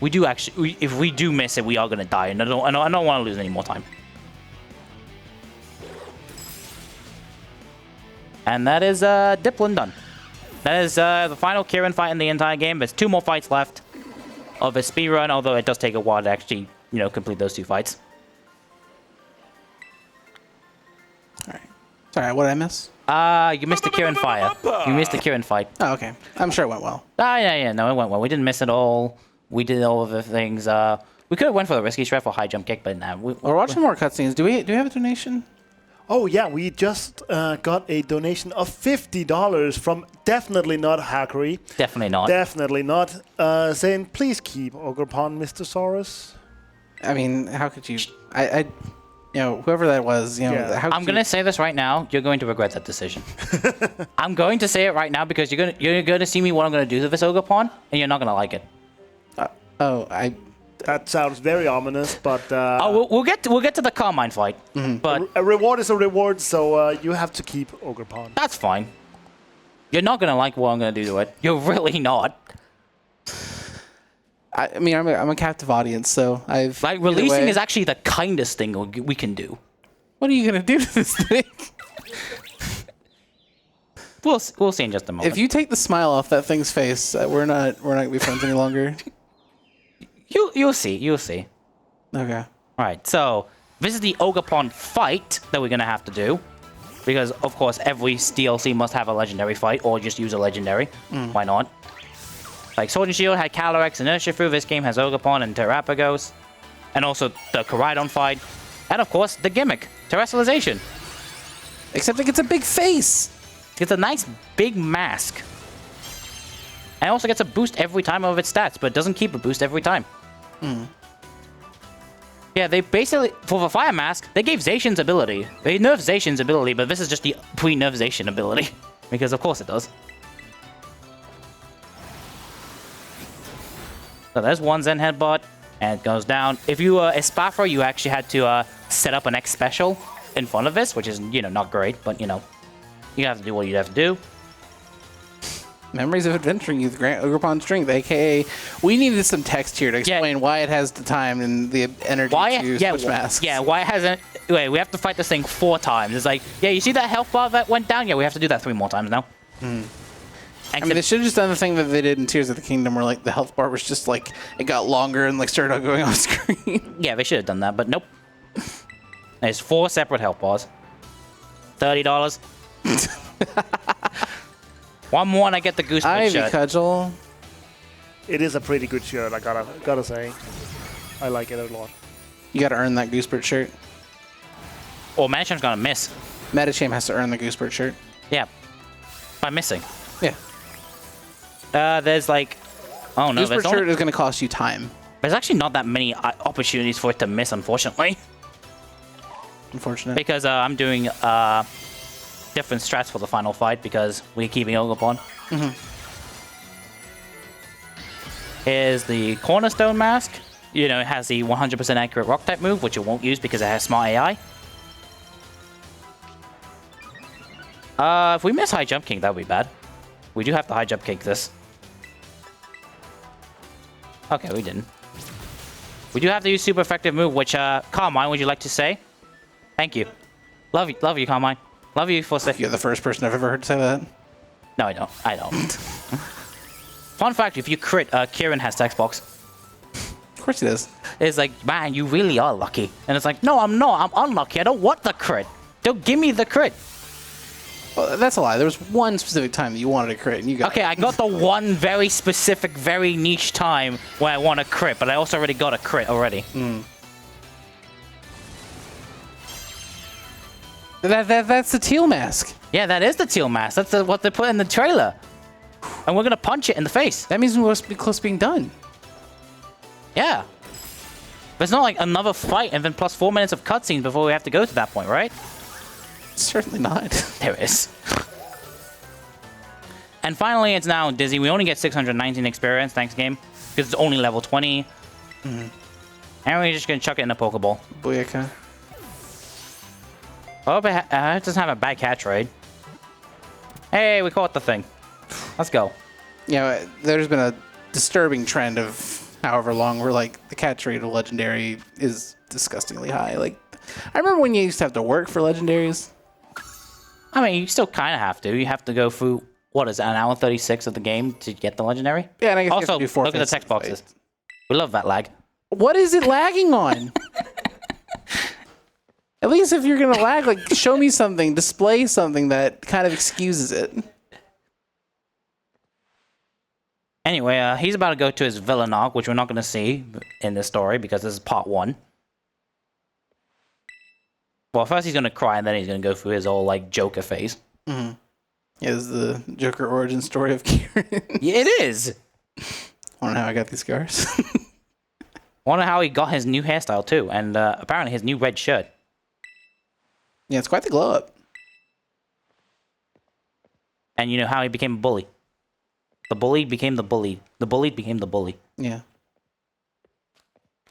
we do actually. If we do miss it, we are gonna die, and I don't want to lose any more time. And that is Dipplin done. That is the final Kieran fight in the entire game. There's 2 more fights left of a speedrun, although it does take a while to actually, you know, complete those 2 fights. Sorry, what did I miss? You missed the Kieran fire. You missed the Kieran fight. Oh, okay. I'm sure it went well. Yeah, no, it went well. We didn't miss it all. We did all of the things. We could have went for the risky strat for High Jump Kick, but nah. We're watching more cutscenes. Do we have a donation? Oh yeah, we just got a donation of $50 from Definitely Not Hackery. Definitely not. Definitely not. Saying, please keep Ogerpon, Mr. Saurus. I mean, how could you? You know, whoever that was, you know, Yeah. how I'm gonna say this right now. You're going to regret that decision. I'm going to say it right now because you're gonna see me what I'm gonna do to this Ogerpon, and you're not gonna like it. That sounds very ominous, but we'll get to the Carmine fight. But a reward is a reward, so you have to keep Ogerpon. that's fine. You're not gonna like what I'm gonna do to it. You're really not. I mean, I'm a captive audience, so I've Like releasing is actually the kindest thing we can do. What are you gonna do to this thing? We'll see in just a moment. If you take the smile off that thing's face, we're not gonna be friends any longer. You'll see. Okay. All right. So this is the Ogerpon fight that we're gonna have to do, because of course every DLC must have a legendary fight, or just use a legendary. Why not? Like Sword and Shield had Calyrex and Urshifu, this game has Ogerpon and Terrapagos. And also the Koraidon fight. And of course, the gimmick, Terrestrialization. Except it gets a big face. It's a nice big mask. And it also gets a boost every time of its stats, but it doesn't keep a boost every time. Yeah, they basically, for the Fire Mask, they gave Zacian's ability. They nerfed Zacian's ability, but this is just the pre-nerf Zacian ability. Because of course it does. So there's one Zen Headbutt, and it goes down. If you were Espafra, you actually had to set up an X special in front of this, which is, you know, not great, but, you know, you have to do what you have to do. Memories of Adventuring Youth, Grant Ogerpon Strength, a.k.a. we needed some text here to explain why it has the time and the energy to switch masks. Yeah, why it hasn't... Wait, we have to fight this thing 4 times. It's like, yeah, you see that health bar that went down? Yeah, we have to do that 3 more times now. I mean, they should have just done the thing that they did in Tears of the Kingdom where, like, the health bar was just, like, it got longer and, like, started going off screen. Yeah, they should have done that, but nope. There's 4 separate health bars. $30. One more and I get the Goosebumps Ivy shirt. Cudgel. It is a pretty good shirt, I gotta say. I like it a lot. You gotta earn that Goosebird shirt. Or Mancham's gonna miss. Metacham has to earn the Goosebird shirt. Yeah. By missing. Yeah. There's like... Oh no, Goosebird shirt is gonna cost you time. There's actually not that many opportunities for it to miss, unfortunately. Unfortunate. Because I'm doing different strats for the final fight because we're keeping Ogerpon. Here's the Cornerstone Mask. You know, it has the 100% accurate rock type move, which it won't use because it has smart AI. If we miss High Jump King, that would be bad. We do have to High Jump King this. Okay, we didn't. We do have to use super effective move, which, Carmine, would you like to say? Thank you. Love you, Carmine. Love you for saying. You're the first person I've ever heard say that. No, I don't. I don't. Fun fact, if you crit, Kieran has text box. Of course he does. It's like, man, you really are lucky. And it's like, no, I'm not. I'm unlucky. I don't want the crit. Don't give me the crit. Well, that's a lie. There was one specific time that you wanted a crit, and you got Okay, I got the one very specific, very niche time where I want a crit, but I also already got a crit already. That's the Teal mask. Yeah, that is the Teal mask. That's what they put in the trailer. And we're going to punch it in the face. That means we're supposed to be close to being done. Yeah. There's not like another fight and then plus 4 minutes of cutscenes before we have to go to that point, right? Certainly not. There is. And finally, it's now Dizzy. We only get 619 experience, thanks game, because it's only level 20. And we're just going to chuck it in a Pokeball. Booyaka. I hope it doesn't have a bad catch rate. Hey, we caught the thing. Let's go. Yeah, there's been a disturbing trend of however long where, like, the catch rate of Legendary is disgustingly high. Like, I remember when you used to have to work for Legendaries. I mean, you still kind of have to. You have to go through, what is it, an hour 36 of the game to get the Legendary? Yeah, and I guess also, you have to do 4 look at the text boxes. We love that lag. What is it lagging on? At least if you're going to lag, like, show me something, display something that kind of excuses it. Anyway, he's about to go to his villain arc, which we're not going to see in this story because this is part 1. Well, first he's going to cry and then he's going to go through his whole, like, Joker phase. Yeah, this is the Joker origin story of Kieran. Yeah, it is! Wanna know how I got these scars? Wonder how he got his new hairstyle, too, and apparently his new red shirt. Yeah, it's quite the glow up. And you know how he became a bully. The bully became the bully. The bullied became the bully. Yeah.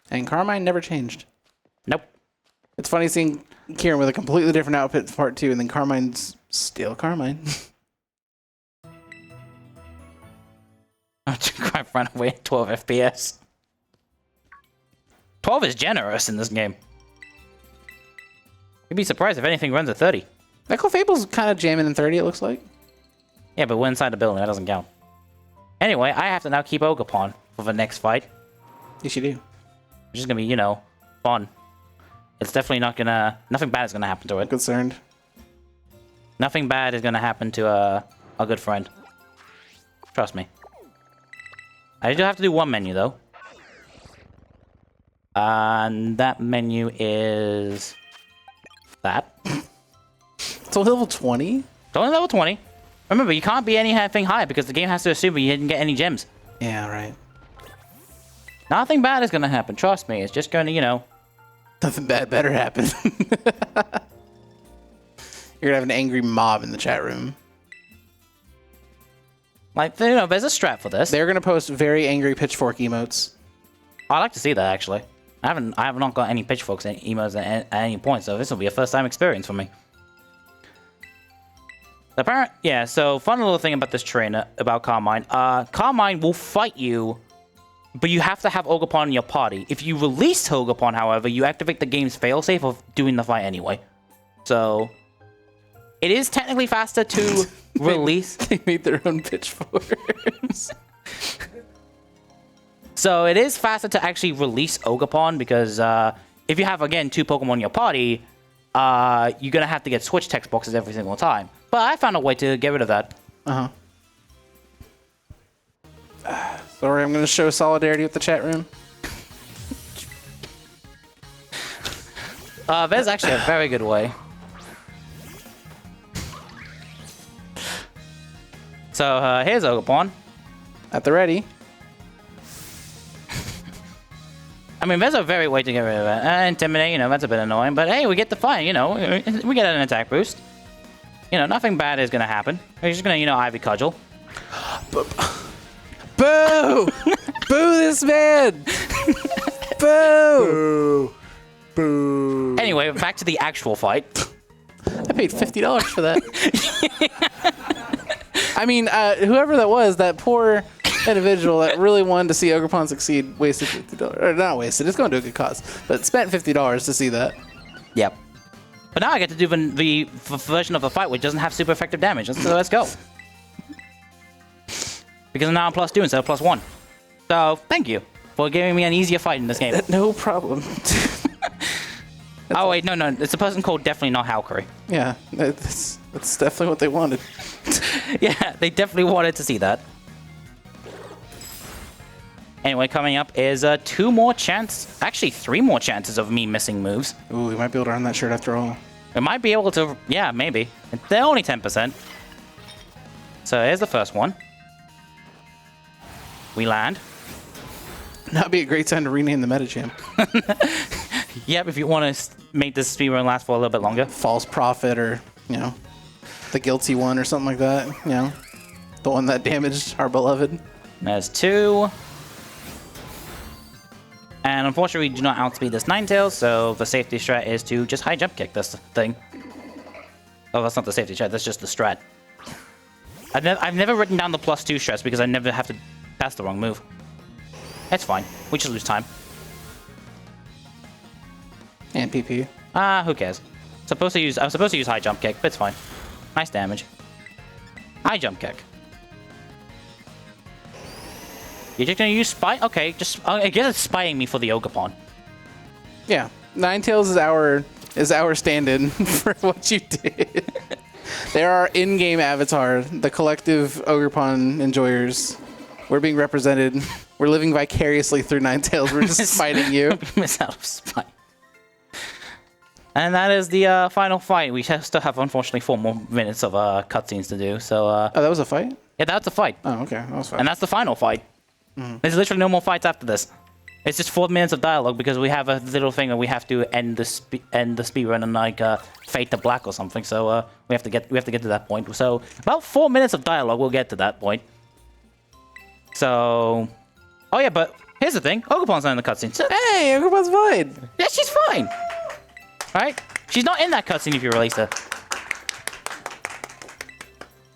And Carmine never changed. Nope. It's funny seeing Kieran with a completely different outfit for part 2, and then Carmine's still Carmine. I ran away at 12 FPS. 12 is generous in this game. You'd be surprised if anything runs at 30. Echo Fable's kind of jamming in 30, it looks like. Yeah, but we're inside the building. That doesn't count. Anyway, I have to now keep Ogerpon for the next fight. Yes, you do. Which is going to be, you know, fun. It's definitely not going to... Nothing bad is going to happen to it. Concerned. Nothing bad is going to happen to a good friend. Trust me. I do have to do one menu, though. And that menu is... that. It's only level 20? It's only level 20. Remember, you can't be anything higher because the game has to assume you didn't get any gems. Yeah, right. Nothing bad is going to happen. Trust me. It's just going to, you know... Nothing bad better happen. You're going to have an angry mob in the chat room. Like, you know, there's a strat for this. They're going to post very angry pitchfork emotes. I like to see that, actually. I have not got any pitchforks and emotes at any point, so this will be a first-time experience for me. Yeah, so fun little thing about this trainer, about Carmine. Carmine will fight you, but you have to have Ogerpon in your party. If you release Ogerpon, however, you activate the game's failsafe of doing the fight anyway. So, it is technically faster to release. They made their own pitchforks. So, it is faster to actually release Ogerpon because if you have, again, 2 Pokemon in your party, you're going to have to get switch text boxes every single time. But I found a way to get rid of that. Uh-huh. Sorry, I'm going to show solidarity with the chat room. There's actually a very good way. So, here's Ogerpon. At the ready. I mean, there's a very way to get rid of it. Intimidate, that's a bit annoying. But hey, we get the fight, we get an attack boost. Nothing bad is going to happen. We're just going to, Ivy Cudgel. Boo! Boo this man! Boo! Boo. Boo. Anyway, back to the actual fight. I paid $50 for that. I mean, whoever that was, that poor individual that really wanted to see Ogerpon succeed, wasted $50. Or not wasted, it's going to a good cause. But spent $50 to see that. Yep. But now I get to do the version of the fight which doesn't have super effective damage. So let's go. Because now I'm +2 instead of +1. So, thank you for giving me an easier fight in this game. No problem. Oh, wait, no. It's a person called Definitely Not Halkery. Yeah, that's definitely what they wanted. Yeah, they definitely wanted to see that. Anyway, coming up is 2 more chances, actually 3 more chances of me missing moves. Ooh, we might be able to earn that shirt after all. We might be able to, yeah, maybe. They're only 10%. So here's the first one. We land. That'd be a great time to rename the Metachamp. Yep, if you want to make this speedrun last for a little bit longer. False Prophet or, the guilty one or something like that. The one that damaged our beloved. There's 2. And unfortunately, we do not outspeed this Ninetales, so the safety strat is to just high jump kick this thing. Oh, that's not the safety strat, that's just the strat. I've never written down the +2 strats because I never have to pass the wrong move. It's fine. We just lose time. And PP. Who cares? I'm supposed to use high jump kick, but it's fine. Nice damage. High jump kick. You're just gonna use spy? Okay, I guess it's spying me for the Ogerpon. Yeah, Ninetales is our stand-in for what you did. They're our in-game avatar, the collective Ogerpon enjoyers. We're being represented. We're living vicariously through Ninetales. We're just fighting you. Miss out of spite. And that is the final fight. We still have, unfortunately, 4 more minutes of cutscenes to do. So. Oh, that was a fight? Yeah, that's a fight. Oh, okay, that was fine. And that's the final fight. There's literally no more fights after this. It's just 4 minutes of dialogue because we have a little thing that we have to end the speedrun and like fade to black or something. So we have to get to that point. So about 4 minutes of dialogue, we'll get to that point. So, oh yeah, but here's the thing: Ogerpon's not in the cutscene. So, hey, Ogerpon's fine. Yeah, she's fine. Right? She's not in that cutscene if you release her.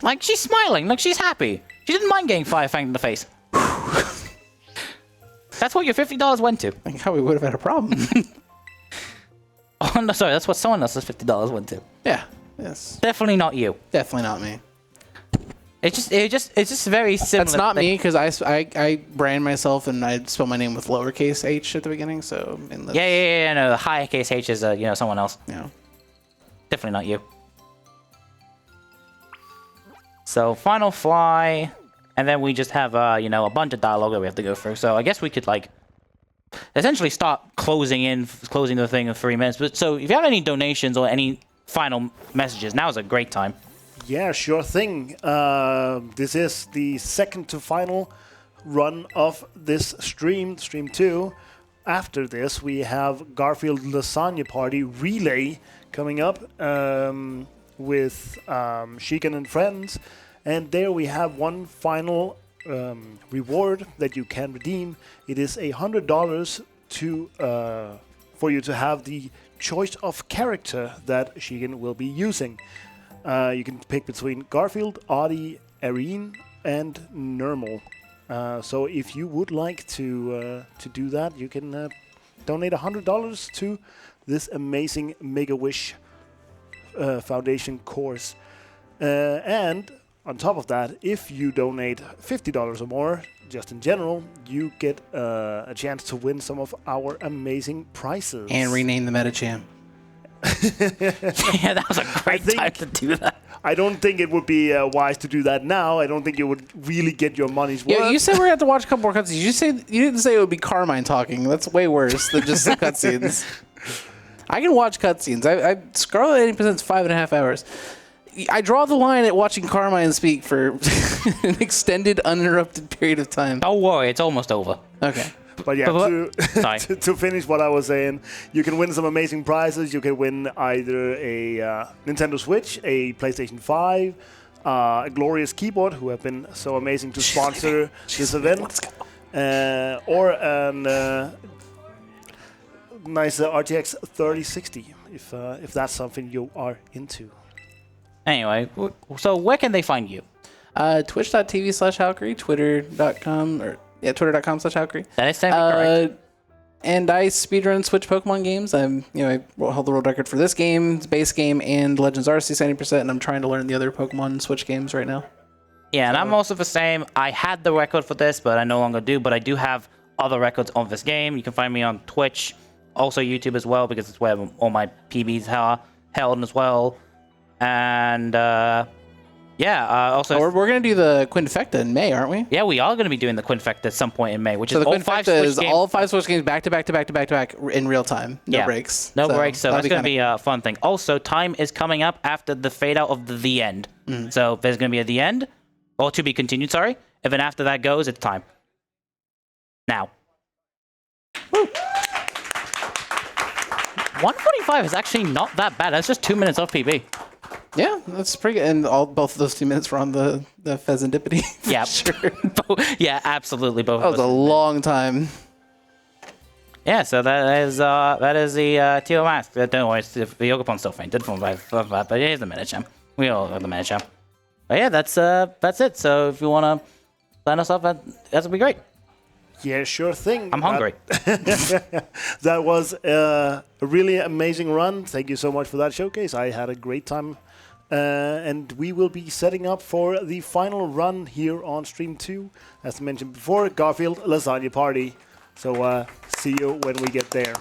Like she's smiling, like she's happy. She didn't mind getting fire fanged in the face. That's what your $50 went to. I think how we would have had a problem. Oh no, sorry, that's what someone else's $50 went to. Yeah. Yes. Definitely not you. Definitely not me. It's just very similar. That's not me because I brand myself and I spell my name with lowercase h at the beginning. So yeah. No, the high case h is someone else. Yeah. Definitely not you. So final fly. And then we just have, a bunch of dialogue that we have to go through. So I guess we could, essentially start closing the thing in 3 minutes. But so if you have any donations or any final messages, now is a great time. Yeah, sure thing. This is the second to final run of this stream 2. After this, we have Garfield Lasagna Party Relay coming up with Shiken and Friends. And there we have one final reward that you can redeem. It is $100 for you to have the choice of character that Shigen will be using. You can pick between Garfield, Audie, Arene, and Nermal. So if you would like to do that, you can donate $100 to this amazing Make-A-Wish Foundation course. And on top of that, if you donate $50 or more, just in general, you get a chance to win some of our amazing prizes. And rename the Metacham. Yeah, that was a great time to do that. I don't think it would be wise to do that now. I don't think you would really get your money's worth. Yeah, you said we're going to have to watch a couple more cutscenes. You didn't say it would be Carmine talking. That's way worse than just the cutscenes. I can watch cutscenes. Scarlet 80% is 5.5 hours. I draw the line at watching Carmine speak for an extended, uninterrupted period of time. Don't worry, it's almost over. Okay. But yeah, to finish what I was saying, you can win some amazing prizes. You can win either a Nintendo Switch, a PlayStation 5, a glorious keyboard, who have been so amazing to sponsor this event, or a nice RTX 3060, if that's something you are into. Anyway, so where can they find you? Twitch.tv/Halkery, twitter.com/Halkery. That is correct. And I speedrun Switch Pokemon games. I hold the world record for this game, base game, and Legends Arceus 70%, and I'm trying to learn the other Pokemon Switch games right now. Yeah, and I'm also the same. I had the record for this, but I no longer do. But I do have other records of this game. You can find me on Twitch, also YouTube as well, because it's where all my PBs are held as well. And also we're going to do the Quinfecta in May, aren't we? Yeah, we are going to be doing the Quinfecta at some point in May, which so is the all 5 Switch games. All 5 Switch games back to back in real time. No breaks. No breaks. So that's going to be a fun thing. Also, time is coming up after the fade out of the end. So there's going to be a the end, or to be continued. Sorry. And then after that goes, it's time. Now. Woo. 145 is actually not that bad. That's just 2 minutes off PB. Yeah, that's pretty good. And both of those 2 minutes were on the Pheasantipity. Yeah, sure. Yeah, absolutely. Both. That was a long time. Yeah, so that is the Teal mask. Don't worry, the Ogerpon still fainted from but here's the Medicham. We all have the Medicham. But yeah, that's it. So if you want to sign us off, that would be great. Yeah, sure thing. I'm hungry. That was a really amazing run. Thank you so much for that showcase. I had a great time. And we will be setting up for the final run here on Stream 2. As mentioned before, Garfield Lasagna Party. So see you when we get there.